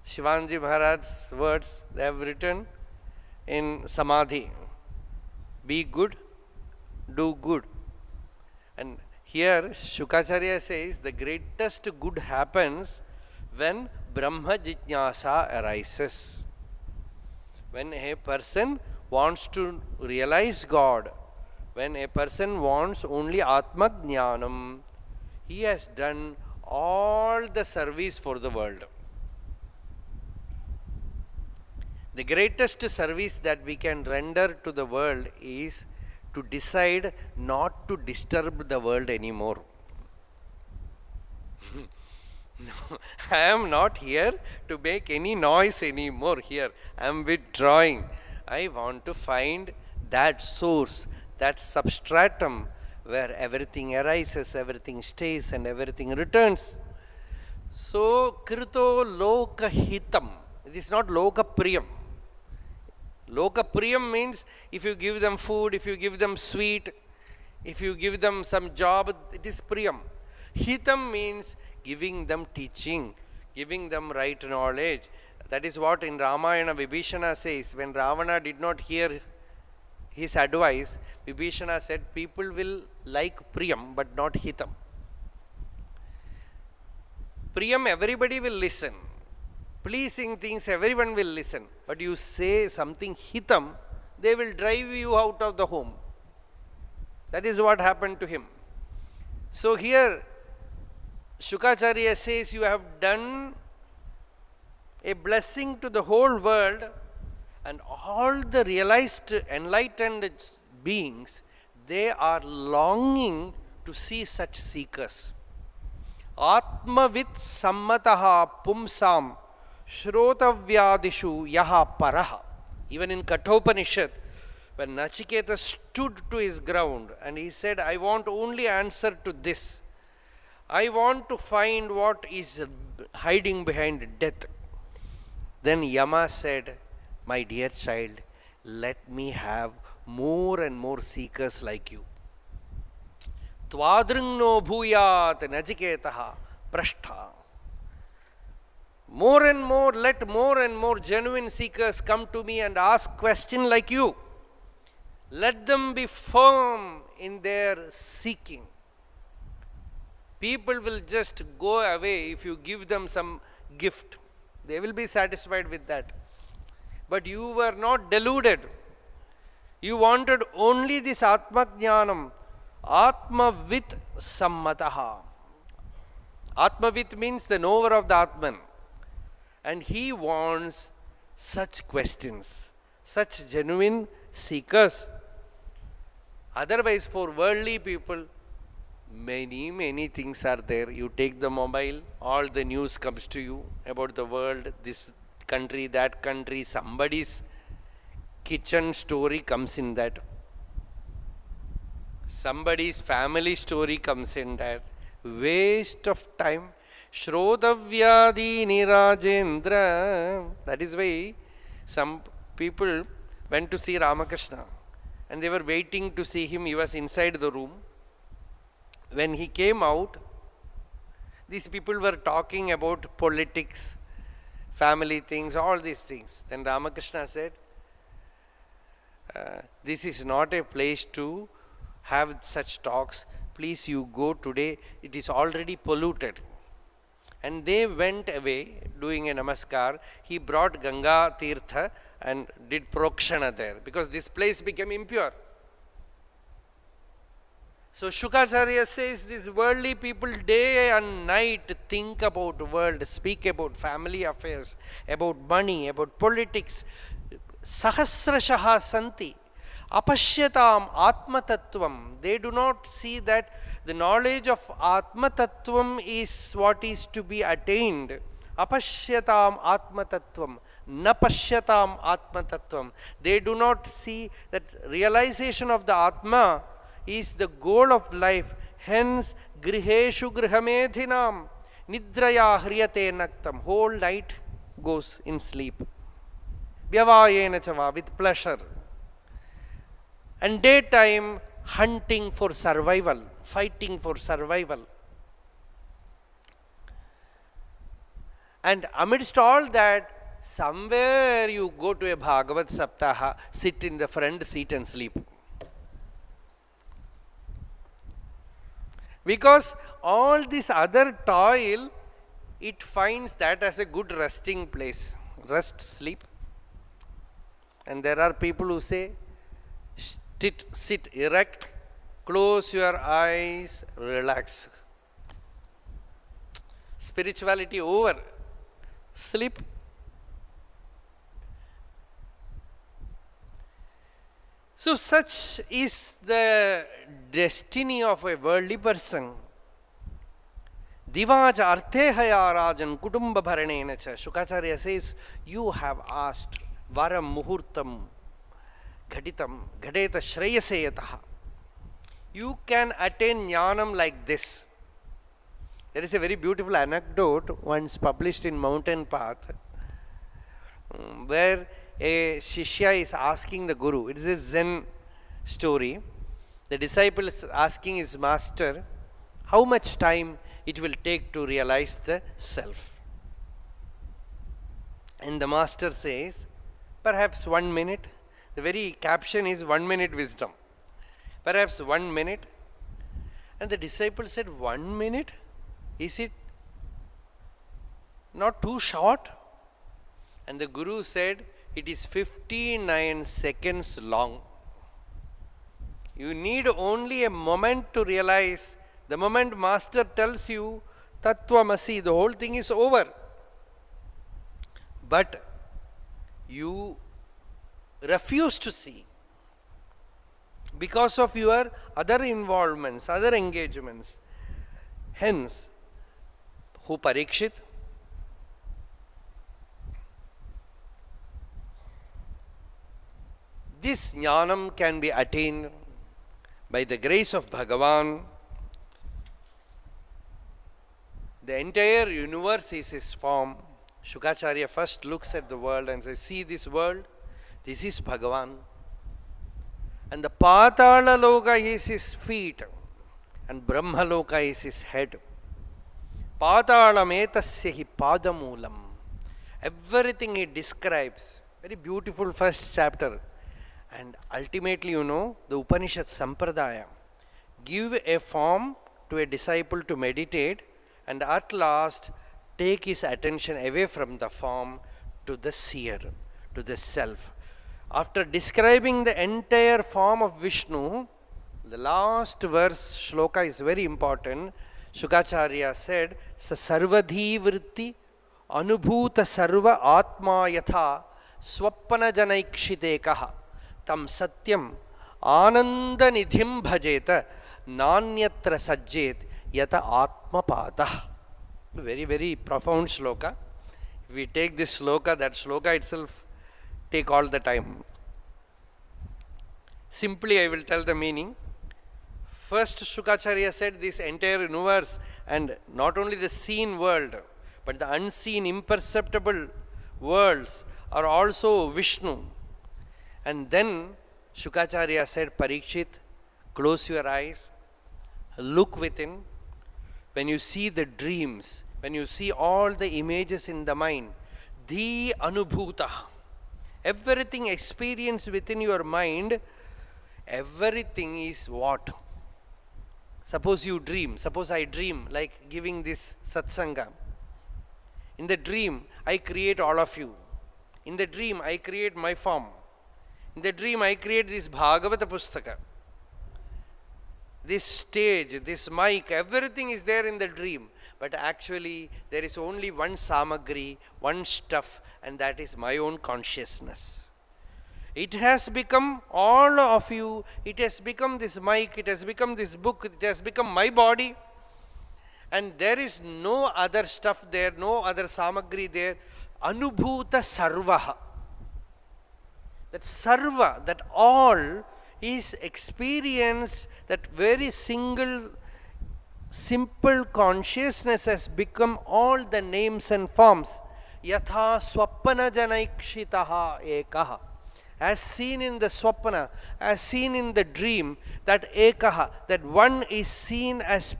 Shivanji Maharaj's words, they have written in Samadhi. Be good, do good. And here Shukacharya says the greatest good happens when Brahma Jijnasa arises. When a person wants to realize God, when a person wants only Atma Jnanam, he has done all the service for the world. The greatest service that we can render to the world is to decide not to disturb the world anymore. No, I am not here to make any noise anymore here. I am withdrawing. I want to find that source, that substratum where everything arises, everything stays and everything returns. So, Krito Lokahitam. It is not Lokapriyam. Lokapriyam means if you give them food, if you give them sweet, if you give them some job, it is Priyam. Hitam means giving them teaching, giving them right knowledge. That is what in Ramayana Vibhishana says. When Ravana did not hear his advice, Vibhishana said, people will like Priyam but not Hitam. Priyam, everybody will listen. Pleasing things, everyone will listen. But you say something Hitam, they will drive you out of the home. That is what happened to him. So here, Shukacharya says, you have done a blessing to the whole world, and all the realized, enlightened beings, they are longing to see such seekers. Atmavit sammataha pumsam shrotavyadishu yaha paraha. Even in Kathopanishad, when Nachiketa stood to his ground and he said, I want only answer to this. I want to find what is hiding behind death. Then Yama said, my dear child, let me have more and more seekers like you. Twadringno bhuyat Nachiketaha prashtha. More and more, let more and more genuine seekers come to me and ask questions like you. Let them be firm in their seeking. People will just go away if you give them some gift. They will be satisfied with that. But you were not deluded. You wanted only this Atma Jnanam. Atmavit sammataha. Atmavit means the knower of the Atman. And he wants such questions, such genuine seekers. Otherwise, for worldly people, many things are there. You take the mobile, all the news comes to you about the world, this country, that country, somebody's kitchen story comes in that. Somebody's family story comes in that. Waste of time. Shrodavyadi Nirajendra. That is why some people went to see Ramakrishna and they were waiting to see him. He was inside the room. When he came out, these people were talking about politics, family things, all these things. Then Ramakrishna said, this is not a place to have such talks. Please, you go today. It is already polluted. And they went away doing a namaskar. He brought Ganga Tirtha and did prokshana there because this place became impure. So Shukacharya says these worldly people day and night think about world, speak about family affairs, about money, about politics. Sahasrashaha santi. Apashyatam Atma Tattvam. They do not see that the knowledge of Atma Tattvam is what is to be attained. Apashyatam Atma Tattvam. Napashyatam Atma Tattvam. They do not see that realization of the Atma is the goal of life. Hence, griheshu grihamedhinam nidraya hriyate naktam. Whole night goes in sleep. Vyavayena chava, with pleasure. And daytime hunting for survival, fighting for survival. And amidst all that, somewhere you go to a Bhagavat Saptaha, sit in the front seat and sleep. Because all this other toil, it finds that as a good resting place. Rest, sleep. And there are people who say, sit erect, close your eyes, relax. Spirituality over. Sleep. So such is the destiny of a worldly person. Divaja arthehaya rajan kutumba bharanena cha. Shukacharya says, you have asked varam muhurtam ghaditam ghadeta shreyaseyataha. You can attain jnanam like this. There is a very beautiful anecdote once published in Mountain Path where a Shishya is asking the Guru. It is a Zen story. The disciple is asking his master how much time it will take to realize the self. And the master says, perhaps 1 minute. The very caption is 1 minute wisdom. Perhaps 1 minute. And the disciple said, 1 minute? Is it not too short? And the Guru said, it is 59 seconds long. You need only a moment to realize. The moment master tells you, Tattvamasi, the whole thing is over. But you refuse to see because of your other involvements, other engagements. Hence, who Parikshit? This jnanam can be attained by the grace of Bhagavan. The entire universe is his form. Shukacharya first looks at the world and says, see this world, this is Bhagavan. And the Patala Loka is his feet and Brahma Loka is his head. Patalam etasya hi padamulam. Everything he describes. Very beautiful first chapter. And ultimately, the Upanishad Sampradaya give a form to a disciple to meditate and at last take his attention away from the form to the seer, to the self. After describing the entire form of Vishnu, the last verse, shloka, is very important. Shukacharya said, Sa sarvadhi vritti anubhuta sarva atma yatha swapana janaikshitekaha tam satyam ananda nidhim bhajeta nanyatra sajjet yata atma pada. Very, very profound shloka. If we take this sloka, that sloka itself take all the time. Simply I will tell the meaning. First Shukacharya said this entire universe, and not only the seen world, but the unseen, imperceptible worlds are also Vishnu. And then Shukacharya said, Parikshit, close your eyes, look within. When you see the dreams, when you see all the images in the mind, the anubhuta, everything experienced within your mind, everything is what? Suppose you dream, suppose I dream like giving this satsanga. In the dream, I create all of you. In the dream, I create my form. In the dream, I create this Bhagavata Pustaka. This stage, this mic, everything is there in the dream. But actually, there is only one samagri, one stuff, and that is my own consciousness. It has become all of you, it has become this mic, it has become this book, it has become my body. And there is no other stuff there, no other samagri there. Anubhuta sarvaha. That sarva, that all is experienced, that very single, simple consciousness has become all the names and forms. Yatha swapana janaikshitaha ekaha. As seen in the swapana, as seen in the dream, that ekaha, that one is seen as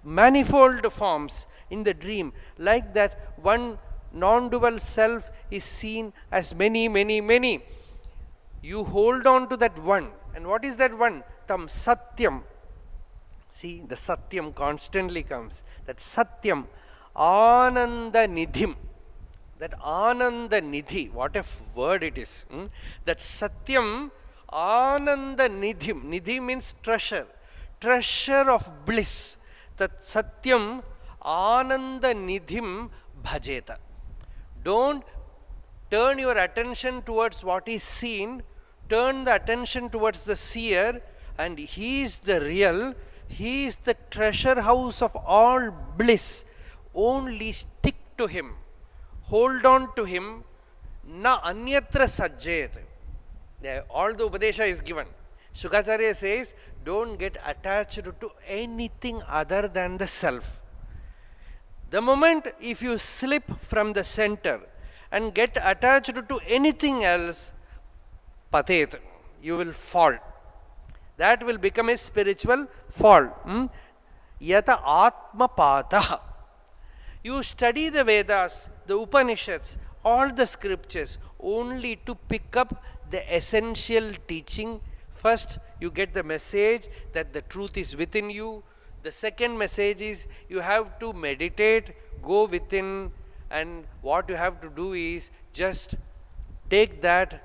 manifold forms in the dream. Like that one non-dual self is seen as many, many, many. You hold on to that one. And what is that one? Tam satyam. See, the satyam constantly comes. That satyam, ananda nidhim. That ananda nidhi, what a word it is. That satyam, ananda nidhim. Nidhi means treasure. Treasure of bliss. That satyam, ananda nidhim bhajeta. Don't turn your attention towards what is seen. Turn the attention towards the seer, and he is the real, he is the treasure house of all bliss. Only stick to him, hold on to him. Na anyatra sajjayat. All the upadesha is given. Shukacharya says, don't get attached to anything other than the self. The moment if you slip from the center and get attached to anything else, patet, you will fall. That will become a spiritual fall. Yata atma pata. You study the Vedas, the Upanishads, all the scriptures only to pick up the essential teaching. First, you get the message that the truth is within you. The second message is you have to meditate, go within, and what you have to do is just take that,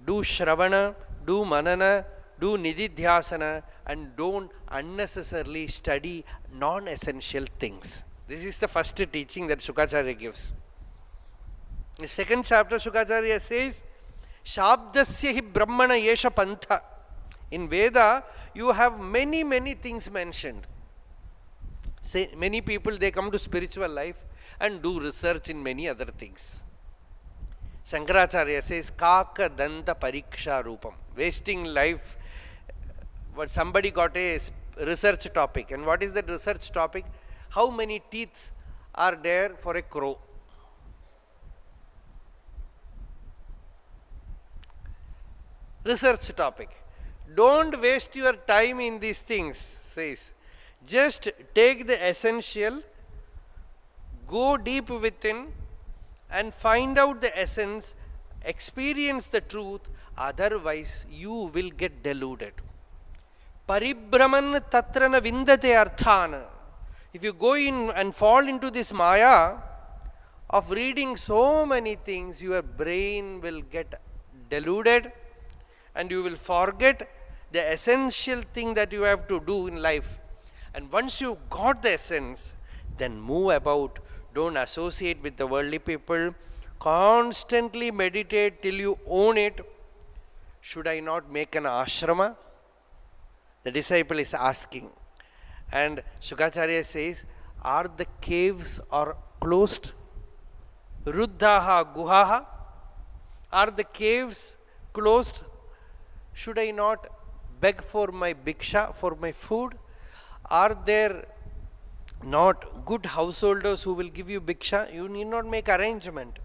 do shravana, do manana, do nididhyasana, and don't unnecessarily study non-essential things. This is the first teaching that Shukacharya gives. In the second chapter, Shukacharya says, Shabdasya hi brahmana yesha pantha. In Veda, you have many, many things mentioned. Say, many people, they come to spiritual life and do research in many other things. Shankaracharya says, Kaka Danta Pariksha Rupam. Wasting life. But somebody got a research topic. And what is that research topic? How many teeth are there for a crow? Research topic. Don't waste your time in these things, says. Just take the essential, go deep within, and find out the essence, experience the truth, otherwise you will get deluded. Paribhraman tatrana vindate arthana. If you go in and fall into this maya of reading so many things, your brain will get deluded and you will forget the essential thing that you have to do in life. And once you got the essence, then move about. Don't associate with the worldly people. Constantly meditate till you own it. Should I not make an ashrama? The disciple is asking. And Shukacharya says, are the caves are closed? Ruddhaha guhaha. Are the caves closed? Should I not beg for my bhiksha, for my food? Are there not good householders who will give you bhiksha? You need not make arrangement.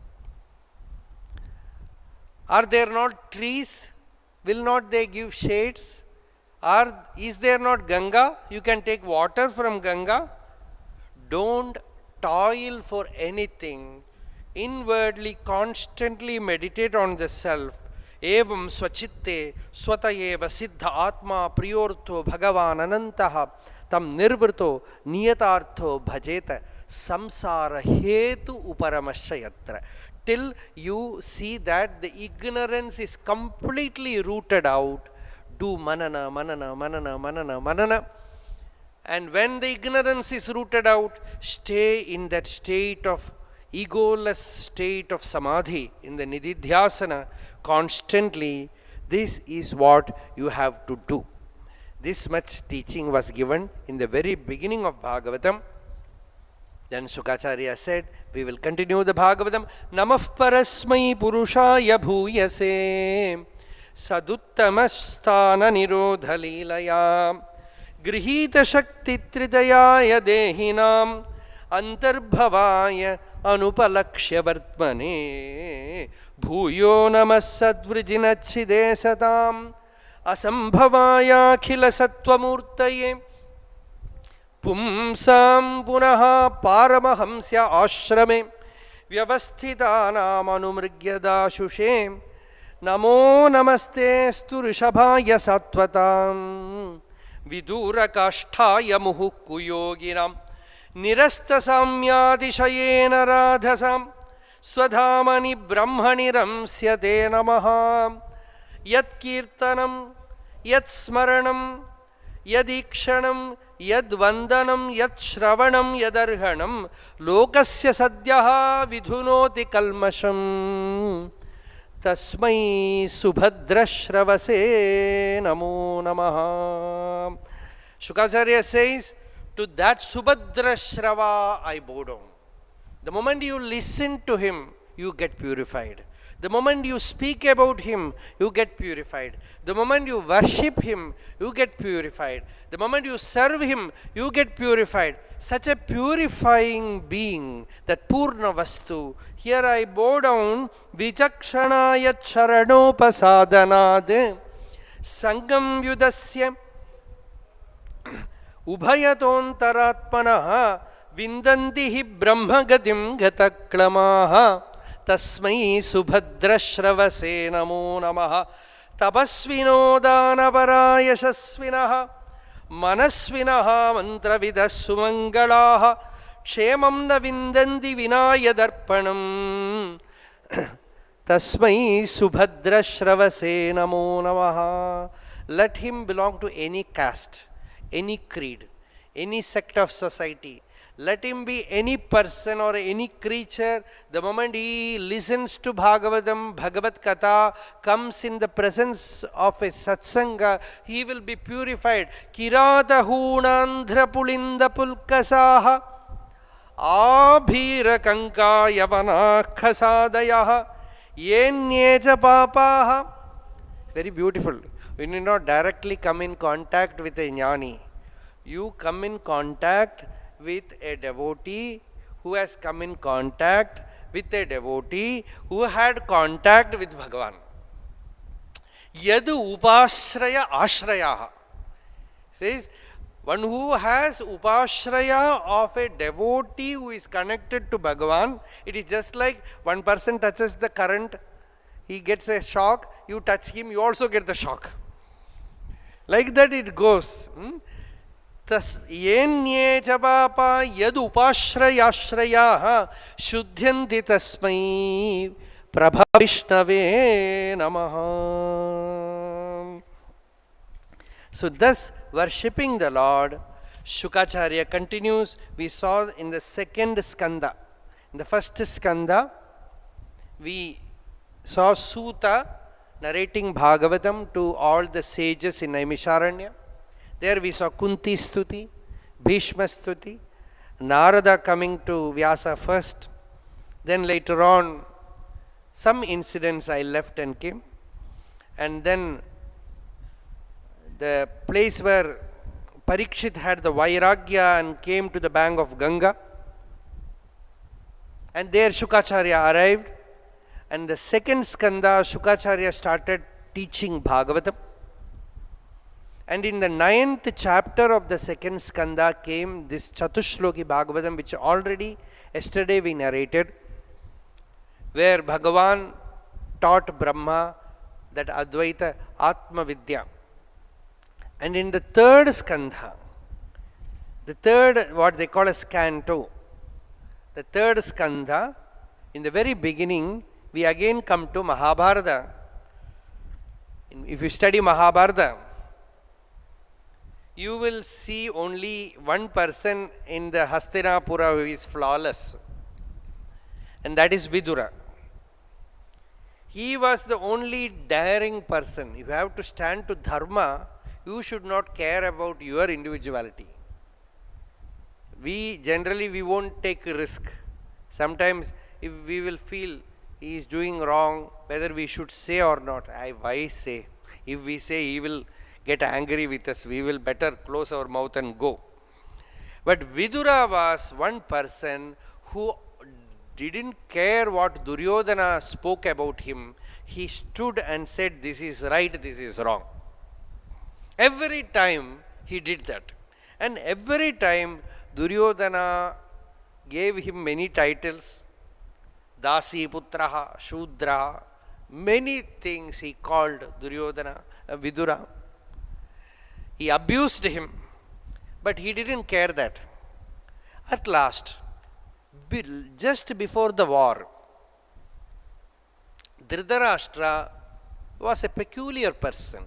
Are there not trees? Will not they give shades? Is there not Ganga? You can take water from Ganga. Don't toil for anything. Inwardly, constantly meditate on the self. Evam swachitte swatayeva siddha atma priyortho bhagavan anantaha tam nirvrto niyatartho bhajeta samsara hetu uparamashyatra. Till you see that the ignorance is completely rooted out, do manana, manana, manana, manana, manana. And when the ignorance is rooted out, stay in that state of egoless state of samadhi, in the nididhyasana constantly. This is what you have to do. This much teaching was given in the very beginning of Bhagavatam. Then Shukacharya said, we will continue the Bhagavatam. Namah parasmai purushaya bhuyase saduttamasthana nirodha leelaya grihita shakti tridayaya dehinam antarbhavaya anupalakshya vartmane bhuyo namas sadvrijinachide satam asambhavaya khila sattvamurtaye पुंसां पुनः पारमहंस्य आश्रमे व्यवस्थितानाम् अनुमृग्यदाशुषे नमो नमस्ते स्तु ऋषभाय सात्वतां विदूरकाष्ठाय मुहुक्कुयोगिनां निरस्तसाम्यातिशयेन राधसां स्वधामनि ब्रह्मणि रंस्यते नमः यत्कीर्तनं यत्स्मरणं यदीक्षणं यद्वन्दनं यत्श्रवणं यदर्हणं लोकस्य सद्यः विधुनोति कल्मषं तस्मै सुभद्रश्रवसे नमो नमः. Shukacharya says, to that Subhadrashrava I bow down. The moment you listen to him, you get purified. The moment you speak about him, you get purified. The moment you worship him, you get purified. The moment you serve him, you get purified. Such a purifying being, that Purna Vastu. Here I bow down, Vichakshanaya Charanopasadanad Sangam Yudasya Ubhayatontaratmanaha Vindantihi Brahmagatim Gataklamaha Tasmai Subhadrashravase Namo Namaha Tapasvino Danavara Yashasvinaha Manasvinaha Mantravidas Sumangalaha Kshemam na Vindanti Vinaya Darpanam Tasmai Subhadrashravase Namo Namaha. Let him belong to any caste, any creed, any sect of society. Let him be any person or any creature. The moment he listens to Bhagavatam, Bhagavat Katha, comes in the presence of a satsanga, he will be purified. Kirata Hunandhra Pulinda Pulkasaha Abhira Kanka Yavana Khasadaya Yenyecha Papaha. Very beautiful. You need not directly come in contact with a jnani. You come in contact with a devotee who has come in contact with a devotee who had contact with Bhagavan. Yadu upashraya ashrayaha. Says, one who has upashraya of a devotee who is connected to Bhagavan, it is just like one person touches the current, he gets a shock, you touch him, you also get the shock. Like that it goes. Tas yenye papa yad upashrayashrayaha shuddhyanti tasmai prabha vishnave namaha. So thus worshipping the Lord, Shukacharya continues. We saw in the second skanda. In the first skanda, we saw Suta narrating Bhagavatam to all the sages in Naimisharanya. There we saw Kunti Stuti, Bhishma Stuti, Narada coming to Vyasa first, Then later on, some incidents I left and came. And then the place where Parikshit had the Vairagya and came to the bank of Ganga. And there Shukacharya arrived. And the second skanda, Shukacharya started teaching Bhagavatam. And in the 9th chapter of the second skanda came this Chatushloki Bhagavatam, which already yesterday we narrated, where Bhagavan taught Brahma that Advaita Atma Vidya. And in the third skandha, the third, what they call as canto, the third skandha, in the very beginning, we again come to Mahabharata. If you study Mahabharata, you will see only one person in the Hastinapura who is flawless, and that is Vidura. He was the only daring person. If you have to stand to dharma, you should not care about your individuality. We generally won't take a risk. Sometimes if we will feel he is doing wrong, whether we should say or not, why say? If we say he will get angry with us, we will better close our mouth and go. But Vidura was one person who didn't care what Duryodhana spoke about him. He stood and said, this is right, this is wrong. Every time he did that. And every time Duryodhana gave him many titles, Dasi Putraha, Shudraha, many things he called Duryodhana, Vidura. He abused him, but he didn't care that. At last, just before the war, Dhritarashtra was a peculiar person.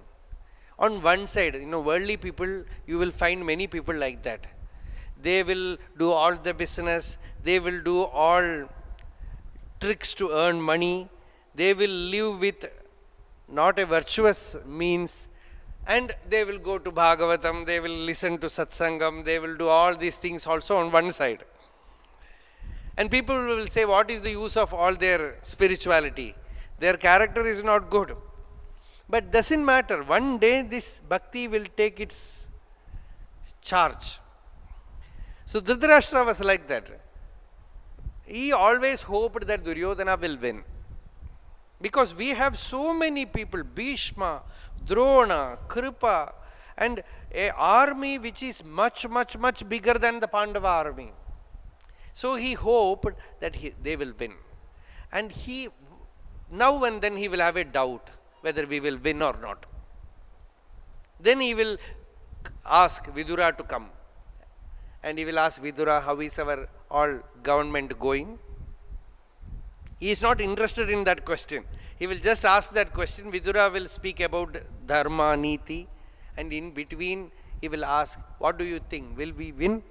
On one side, worldly people, you will find many people like that. They will do all the business, they will do all tricks to earn money, they will live with not a virtuous means, and they will go to Bhagavatam, they will listen to Satsangam, they will do all these things also on one side. And people will say, what is the use of all their spirituality? Their character is not good. But doesn't matter. One day this bhakti will take its charge. So Dhritarashtra was like that. He always hoped that Duryodhana will win. Because we have so many people, Bhishma, Drona, Kripa, and an army which is much bigger than the Pandava army. So he hoped that they will win. And now and then he will have a doubt whether we will win or not. Then he will ask Vidura to come. And he will ask Vidura, how is our all government going? He is not interested in that question. He will just ask that question. Vidura will speak about dharma, niti, and in between he will ask, what do you think? Will we win?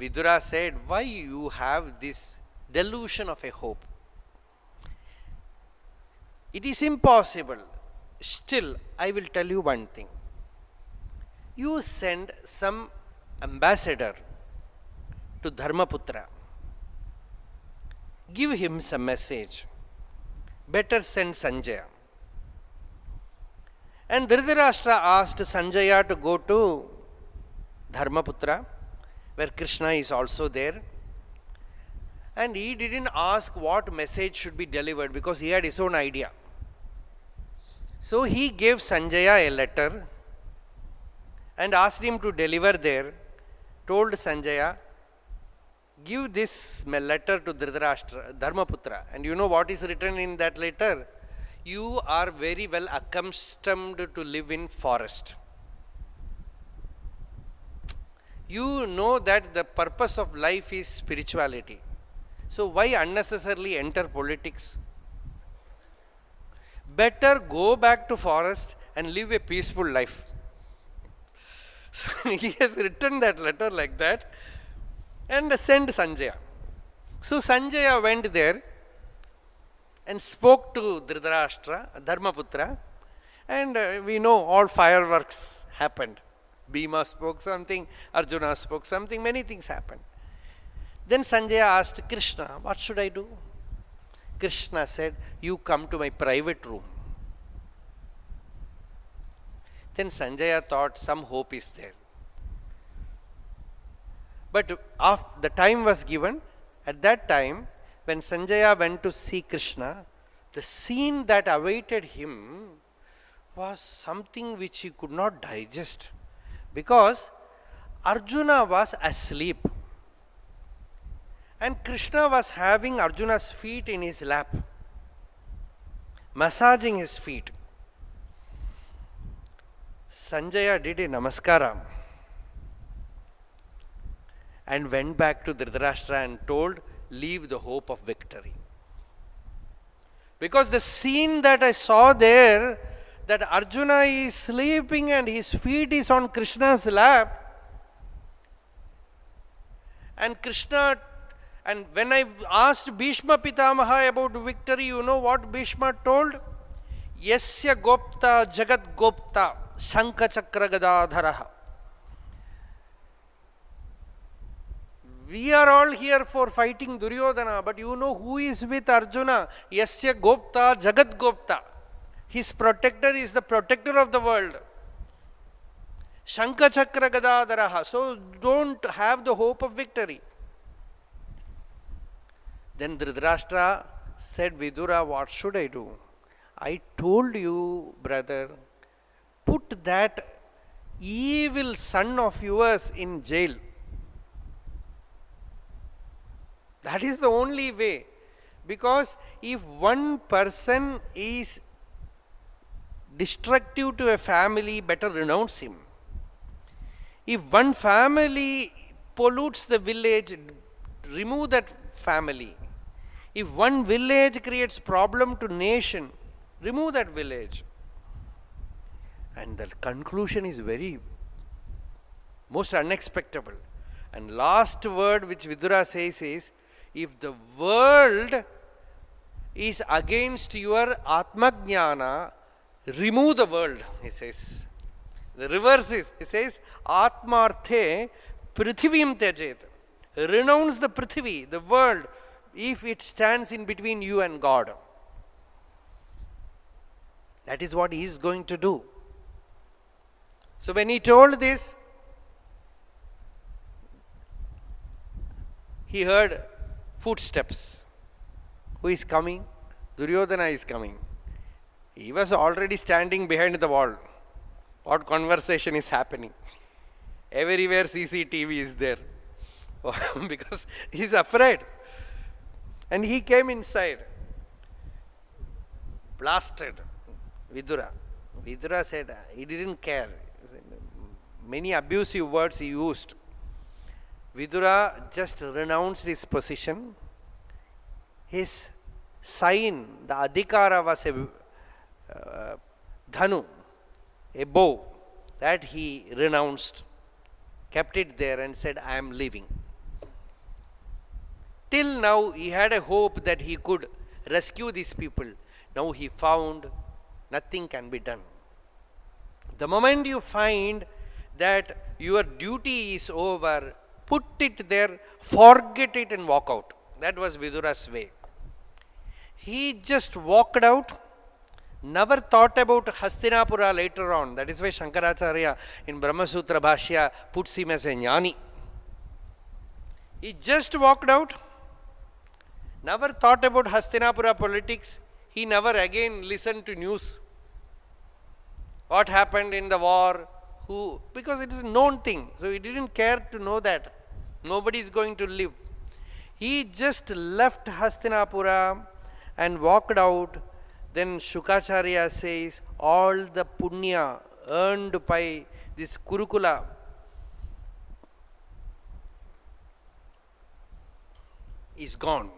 Vidura said, why you have this delusion of a hope? It is impossible. Still, I will tell you one thing. You send some ambassador to Dharmaputra. Give him some message. Better send Sanjaya. And Dhritarashtra asked Sanjaya to go to Dharmaputra, where Krishna is also there. And he didn't ask what message should be delivered because he had his own idea. So he gave Sanjaya a letter and asked him to deliver there. Told Sanjaya, give this letter to Dhritarashtra, Dharmaputra. And you know what is written in that letter? You are very well accustomed to live in forest. You know that the purpose of life is spirituality. So why unnecessarily enter politics? Better go back to forest and live a peaceful life. So he has written that letter like that and sent Sanjaya. So Sanjaya went there and spoke to Dhritarashtra, Dharmaputra, and we know all fireworks happened. Bhima spoke something, Arjuna spoke something, many things happened. Then Sanjaya asked Krishna, what should I do? Krishna said, you come to my private room. Then Sanjaya thought some hope is there. But after the time was given, at that time, when Sanjaya went to see Krishna, the scene that awaited him was something which he could not digest, because Arjuna was asleep and Krishna was having Arjuna's feet in his lap, massaging his feet. Sanjaya did a namaskara and went back to Dhritarashtra and told, leave the hope of victory. Because the scene that I saw there, that Arjuna is sleeping and his feet is on Krishna's lap, and Krishna, and when I asked Bhishma Pitamaha about victory, you know what Bhishma told? Yasya Gopta Jagat Gopta Shanka Chakra Gadadharaha. We are all here for fighting Duryodhana, but you know who is with Arjuna? Yasya Gopta Jagat Gopta. His protector is the protector of the world. Shanka Chakra Gadadharaha. So don't have the hope of victory. Then Dhritarashtra said, Vidura, what should I do? I told you, brother, put that evil son of yours in jail. That is the only way. Because if one person is destructive to a family, better renounce him. If one family pollutes the village, remove that family. If one village creates problem to nation, remove that village. And the conclusion is very most unexpected. And last word which Vidura says is, if the world is against your Atmajnana, remove the world, he says. The reverse is, he says, Atmarthe prithivim tyajet. Renounce the prithvi, the world, if it stands in between you and God. That is what he is going to do. So when he told this, he heard footsteps. Who is coming? Duryodhana is coming. He was already standing behind the wall. What conversation is happening? Everywhere CCTV is there. Because he is afraid. And he came inside. Blasted Vidura. Vidura said he didn't care. Many abusive words he used. Vidura just renounced his position. His sign, the adhikara, was a dhanu, a bow, that he renounced, kept it there and said, I am leaving. Till now he had a hope that he could rescue these people. Now he found nothing can be done. The moment you find that your duty is over, put it there, forget it and walk out. That was Vidura's way. He just walked out, never thought about Hastinapura later on. That is why Shankaracharya in Brahmasutra Bhashya puts him as a jnani. He just walked out, never thought about Hastinapura politics. He never again listened to news. What happened in the war, who, because it is a known thing. So he didn't care to know that. Nobody is going to live. He just left Hastinapura and walked out. Then Shukacharya says, all the punya earned by this Kurukula is gone.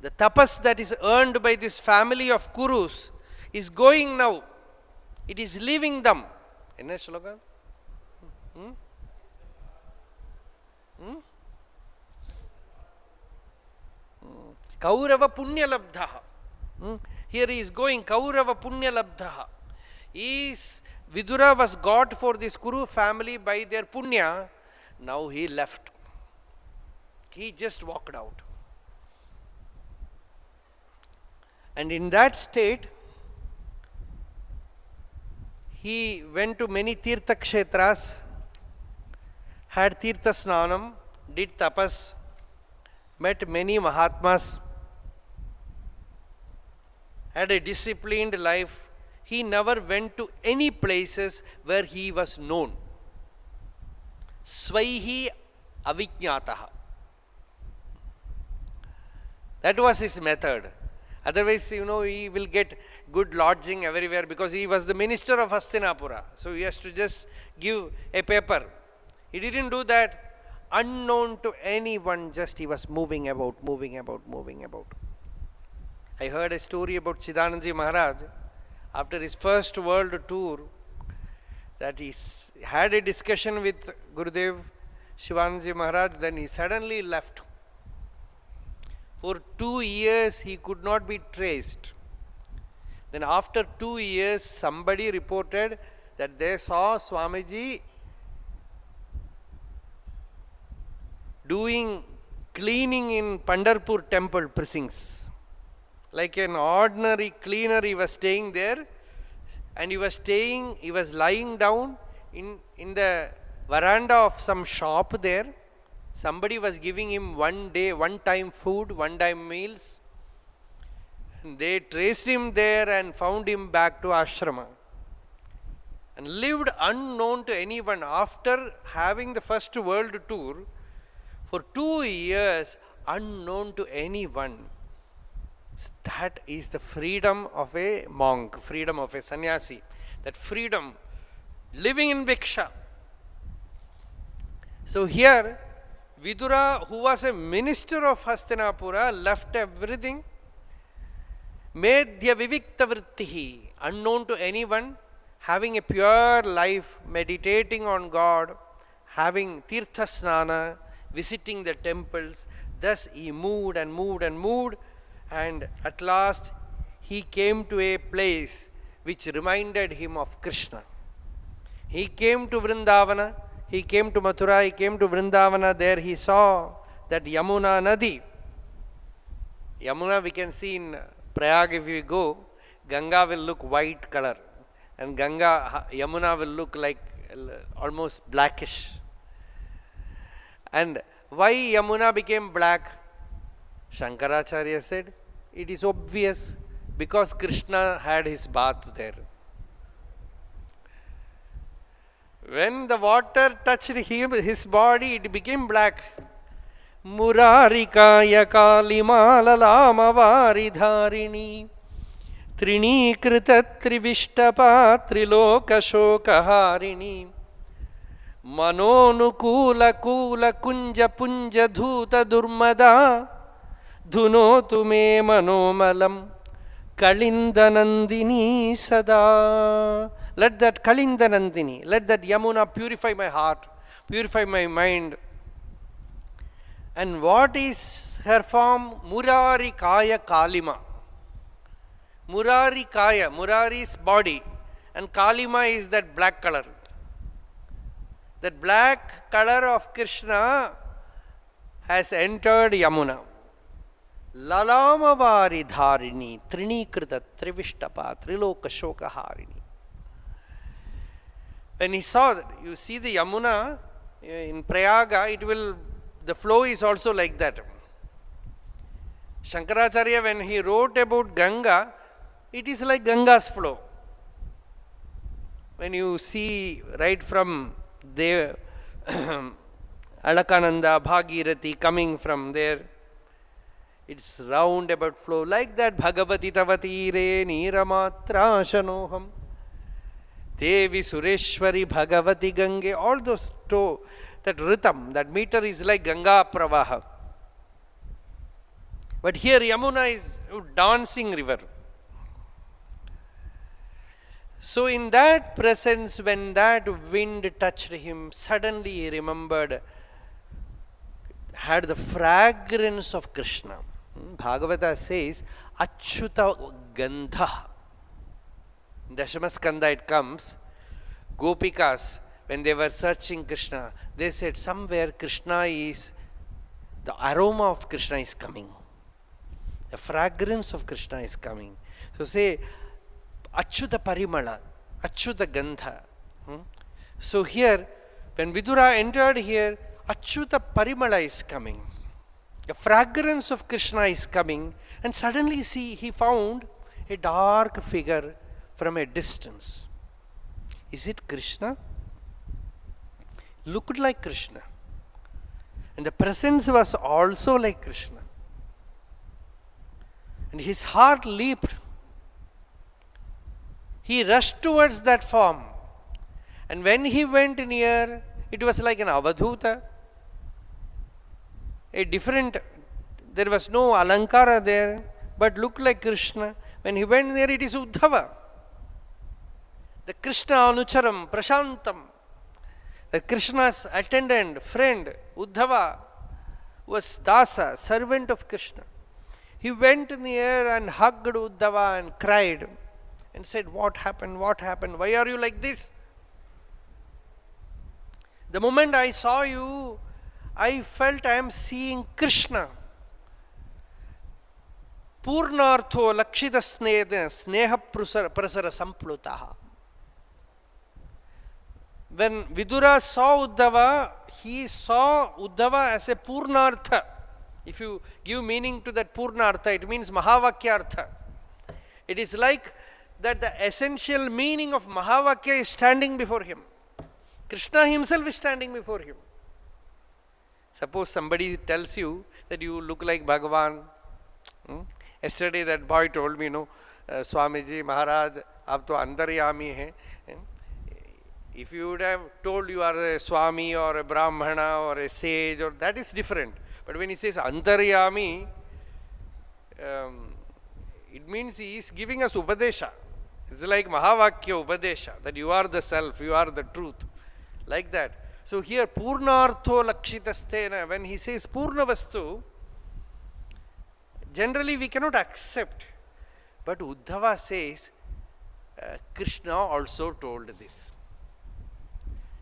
The tapas that is earned by this family of Kurus is going now. It is leaving them. Enna shloka? Kaurava punya labdhaha. Here he is going, Kaurava punya labdhaha. He is Vidura was got for this Kuru family by their punya. Now he left. He just walked out. And in that state, he went to many Tirtha Kshetras, had Tirtha Snanam, did tapas, met many Mahatmas, had a disciplined life. He never went to any places where he was known. Svaihi avijñātaha. That was his method. Otherwise, he will get good lodging everywhere because he was the minister of Hastinapura. So he has to just give a paper. He didn't do that. Unknown to anyone, just he was moving about. I heard a story about Chidanandaji Maharaj after his first world tour, that he had a discussion with Gurudev Shivanandaji Maharaj, then he suddenly left. For 2 years he could not be traced. Then after 2 years somebody reported that they saw Swamiji doing cleaning in Pandharpur temple precincts. Like an ordinary cleaner, he was staying there, and he was lying down in the veranda of some shop there. Somebody was giving him one time food, one time meals. They traced him there and found him back to ashrama. And lived unknown to anyone. After having the first world tour, for 2 years, unknown to anyone. That is the freedom of a monk, freedom of a sannyasi. That freedom, living in Bhiksha. So here, Vidura, who was a minister of Hastinapura, left everything. Medhya vivikta vrittihi, unknown to anyone, having a pure life, meditating on God, having tirtha snana, visiting the temples. Thus he moved, and at last he came to a place which reminded him of Krishna. He came to Vrindavana, he came to Mathura, he came to Vrindavana. There he saw that Yamuna Nadi. Yamuna we can see in Prayag if we go. Ganga will look white color, and Yamuna will look like almost blackish. And why Yamuna became black? Shankaracharya said, it is obvious, because Krishna had his bath there. When the water touched his body, it became black. Murarikaya kalimalalama varidharini Trinikrita trivishtapa triloka shokaharini Manonukula kula kunja punja dhuta durmada Dhunotu me manomalam Kalindanandini sada. Let that Kalindanandini, let that Yamuna purify my heart, purify my mind. And what is her form? Murari Kaya Kalima. Murari Kaya, Murari's body, and Kalima is that black color. That black color of Krishna has entered Yamuna. Lalamavari dharini, trinikrita, trivishtapa, triloka shoka harini. When he saw that, you see the Yamuna in Prayaga, the flow is also like that. Shankaracharya, when he wrote about Ganga, it is like Ganga's flow. When you see right from there, Alakananda, Bhagirathi coming from there, it's roundabout flow like that. Bhagavati tavati re niramatra shanoham. Devi Sureshwari Bhagavati Gange, all those that rhythm, that meter is like Ganga Pravaha. But here Yamuna is a dancing river. So in that presence, when that wind touched him, suddenly he remembered, had the fragrance of Krishna. Bhagavata says, Achyuta Gandha. In Dashamaskanda it comes, Gopikas, when they were searching Krishna, they said somewhere Krishna is, the aroma of Krishna is coming. The fragrance of Krishna is coming. So say, Achyuta Parimala, Achyuta Gandha. So here, when Vidura entered here, Achyuta Parimala is coming. The fragrance of Krishna is coming, and suddenly see, he found a dark figure from a distance. Is it Krishna? Looked like Krishna. And the presence was also like Krishna. And his heart leaped. He rushed towards that form. And when he went near, it was like an Avadhuta. A different, there was no Alankara there, but looked like Krishna. When he went there, it is Uddhava. The Krishna Anucharam, Prashantam. The Krishna's attendant, friend, Uddhava, was Dasa, servant of Krishna. He went near and hugged Uddhava and cried and said, "What happened? What happened? Why are you like this? The moment I saw you, I felt I am seeing Krishna. Purnartho lakshita sneha prasara samplutaha." When Vidura saw Uddhava, he saw Uddhava as a Purnartha. If you give meaning to that Purnartha, it means Mahavakyartha. It is like that the essential meaning of Mahavakya is standing before him. Krishna himself is standing before him. Suppose somebody tells you that you look like Bhagavan. Yesterday that boy told me, Swamiji, Maharaj, aap to antaryami hai. If you would have told you are a Swami or a Brahmana or a sage, or that is different. But when he says antaryami, it means he is giving us upadesha. It's like Mahavakya upadesha, that you are the self, you are the truth. Like that. So here, Purnartho Lakshitastena, when he says Purnavastu, generally we cannot accept. But Uddhava says, Krishna also told this.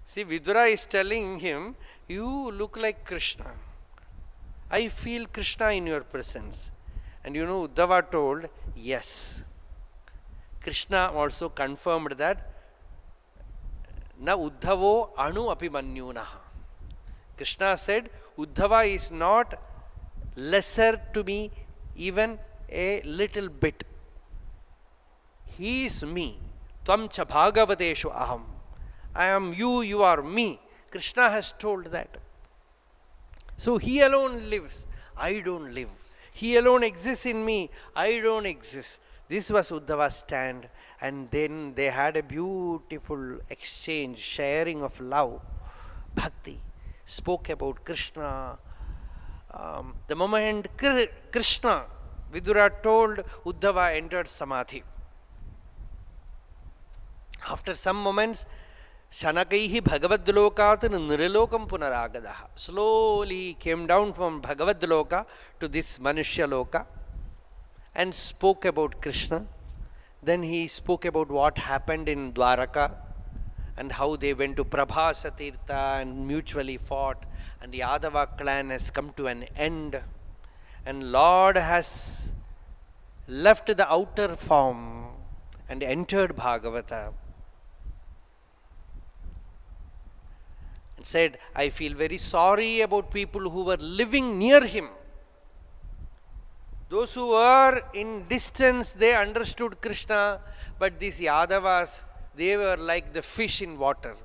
See, Vidura is telling him, you look like Krishna. I feel Krishna in your presence. And Uddhava told, yes. Krishna also confirmed that, na Uddhavo anu apimanyunaha. Krishna said, Uddhava is not lesser to me even a little bit. He is me. Tvam cha bhagavateshu aham. I am you, you are me. Krishna has told that. So he alone lives. I don't live. He alone exists in me. I don't exist. This was Uddhava's stand. And then they had a beautiful exchange, sharing of love, bhakti. Spoke about Krishna. The moment Krishna, Vidura told, Uddhava entered Samadhi. After some moments, Shanakaihi Bhagavad-lokat Nirilokam Punaragadaha. Slowly came down from Bhagavad-loka to this Manushya-loka and spoke about Krishna. Then he spoke about what happened in Dwaraka and how they went to Prabhasa Tirtha and mutually fought, and the Yadava clan has come to an end, and Lord has left the outer form and entered Bhagavata. And said, I feel very sorry about people who were living near him. Those who were in distance, they understood Krishna, but these Yadavas, they were like the fish in water.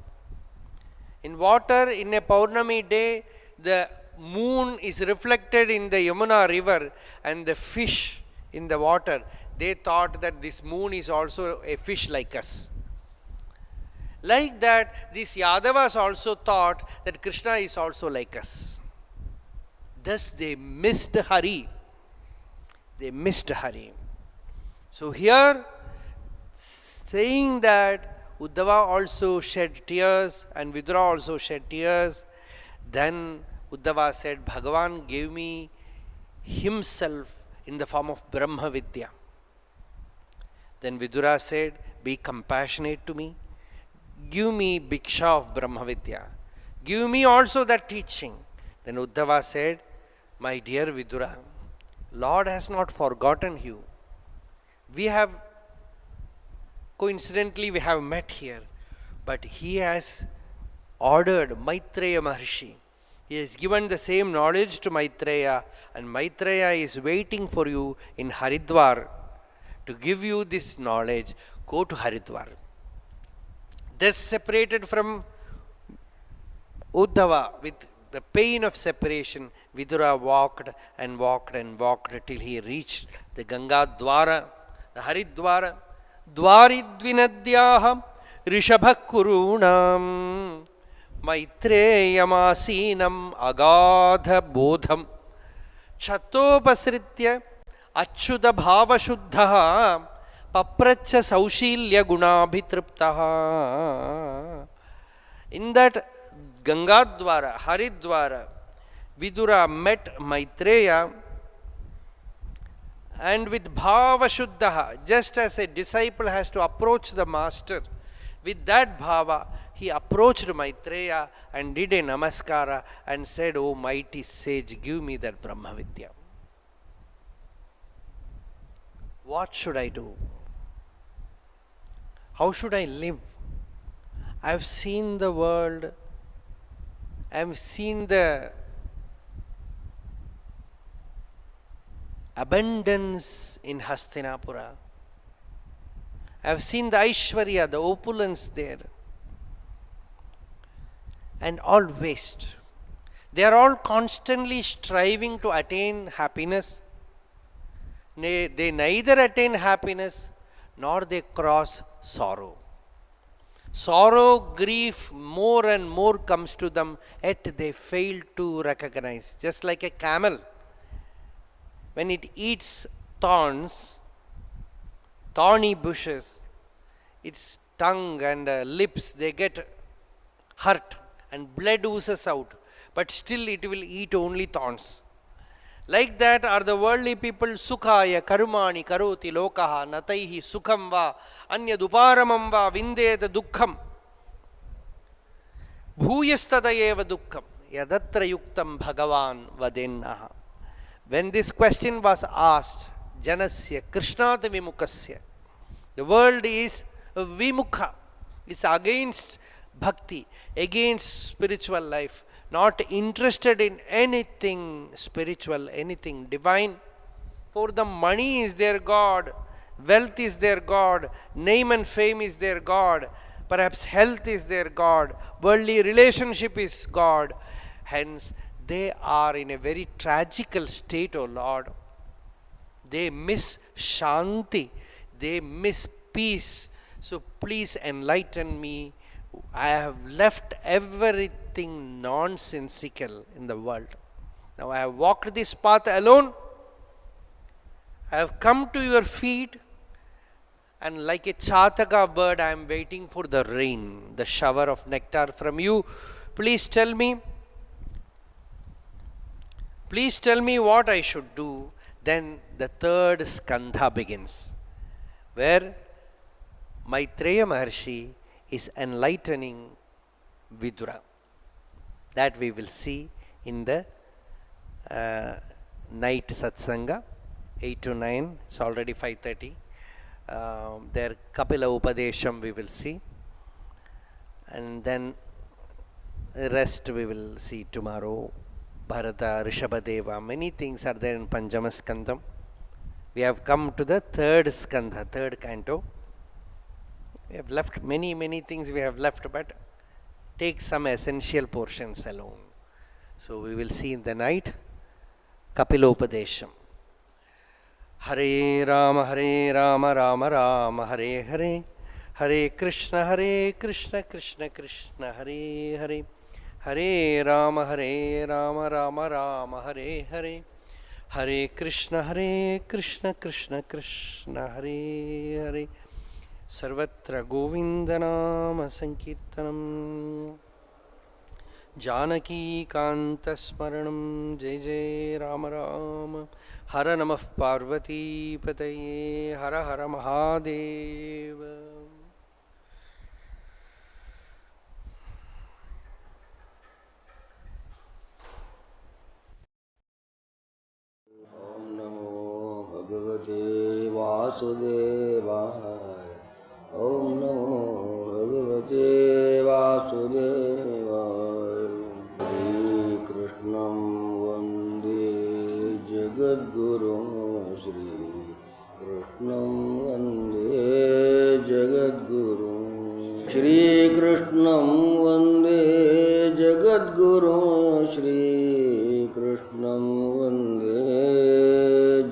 In water, in a Paurnami day, the moon is reflected in the Yamuna river, and the fish in the water, they thought that this moon is also a fish like us. Like that, these Yadavas also thought that Krishna is also like us. Thus they missed Hari. They missed Hari. So here, saying that Uddhava also shed tears and Vidura also shed tears, then Uddhava said, Bhagavan gave me himself in the form of Brahma Vidya. Then Vidura said, be compassionate to me. give me Bhiksha of Brahma Vidya. Give me also that teaching. Then Uddhava said, my dear Vidura, Lord has not forgotten you. We have, coincidentally, we have met here, but he has ordered Maitreya Maharshi. He has given the same knowledge to Maitreya, and Maitreya is waiting for you in Haridwar to give you this knowledge. Go to Haridwar. Thus separated from Uddhava with the pain of separation, Vidura walked and walked and walked till he reached the Ganga Dwara, the Haridwara. Dwaridvinadyaha Rishabhakurunam Maitreyamasinam Agadha Bodham Chatopasritya Achyuta Bhavashuddha Papracha Saushilya Gunabhitriptaha. In that Gangadwara, Haridwara, Vidura met Maitreya, and with Bhava Shuddha, just as a disciple has to approach the master, with that Bhava, he approached Maitreya and did a namaskara and said, "O mighty sage, give me that Brahma Vidya. What should I do? How should I live? I have seen the world, I have seen the abundance in Hastinapura. I have seen the Aishwarya, the opulence there, and all waste. They are all constantly striving to attain happiness. They neither attain happiness nor they cross sorrow. Sorrow, grief, more and more comes to them, yet they fail to recognize. Just like a camel, when it eats thorns, thorny bushes, its tongue and lips, they get hurt and blood oozes out, but still it will eat only thorns. Like that are the worldly people. Sukhaya karumani karoti lokaha nataihi sukham va anyaduparamam va vindeta dukkham bhuyastadayeva dukkham yadatra yuktam bhagavan vadennaha. When this question was asked, Janasya Krishnata Vimukasya, the world is Vimukha, it's against bhakti, against spiritual life, not interested in anything spiritual, anything divine. For them, money is their God, wealth is their God, name and fame is their God, perhaps health is their God, worldly relationship is God. Hence, they are in a very tragical state, O Lord. They miss Shanti, they miss peace. So please enlighten me. I have left everything nonsensical in the world. Now I have walked this path alone. I have come to your feet, and like a Chataka bird, I am waiting for the rain, the shower of nectar from you. Please tell me what I should do. Then the third skandha begins, where Maitreya Maharshi is enlightening Vidura. That we will see in the night satsanga, 8 to 9. It's already 5:30. Their Kapila Upadesham we will see. And then the rest we will see tomorrow. Bharata, Rishabhadeva, many things are there in Panchama Skandam. We have come to the third skandha, third canto. We have left many things we have left, but take some essential portions alone. So we will see in the night Kapilopadesham. Hare Rama, Rama Rama, Hare Hare, Hare Krishna, Krishna Krishna, Hare Hare, Hare Rama, Rama Rama, Hare Hare, Hare Krishna, Krishna Krishna, Hare Hare. Sarvatra Govindanama Sankirtanam Janaki Kanta Smaranam Jai Jai Rama Rama. Hara Namah Parvati Pataye, Hara Hara Mahadeva. भगवते वासुदेवाय ॐ नमो भगवते वासुदेवाय श्रीकृष्णं वन्दे जगद्गुरुं श्रीकृष्णं वन्दे जगद्गुरुं श्रीकृष्णं वन्दे जगद्गुरुं श्रीकृष्णं वन्दे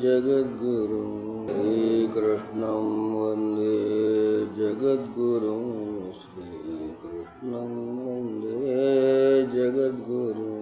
जगद्गुरुं श्रीकृष्णं वन्दे जगद्गुरुं श्रीकृष्णं वन्दे जगद्गुरुं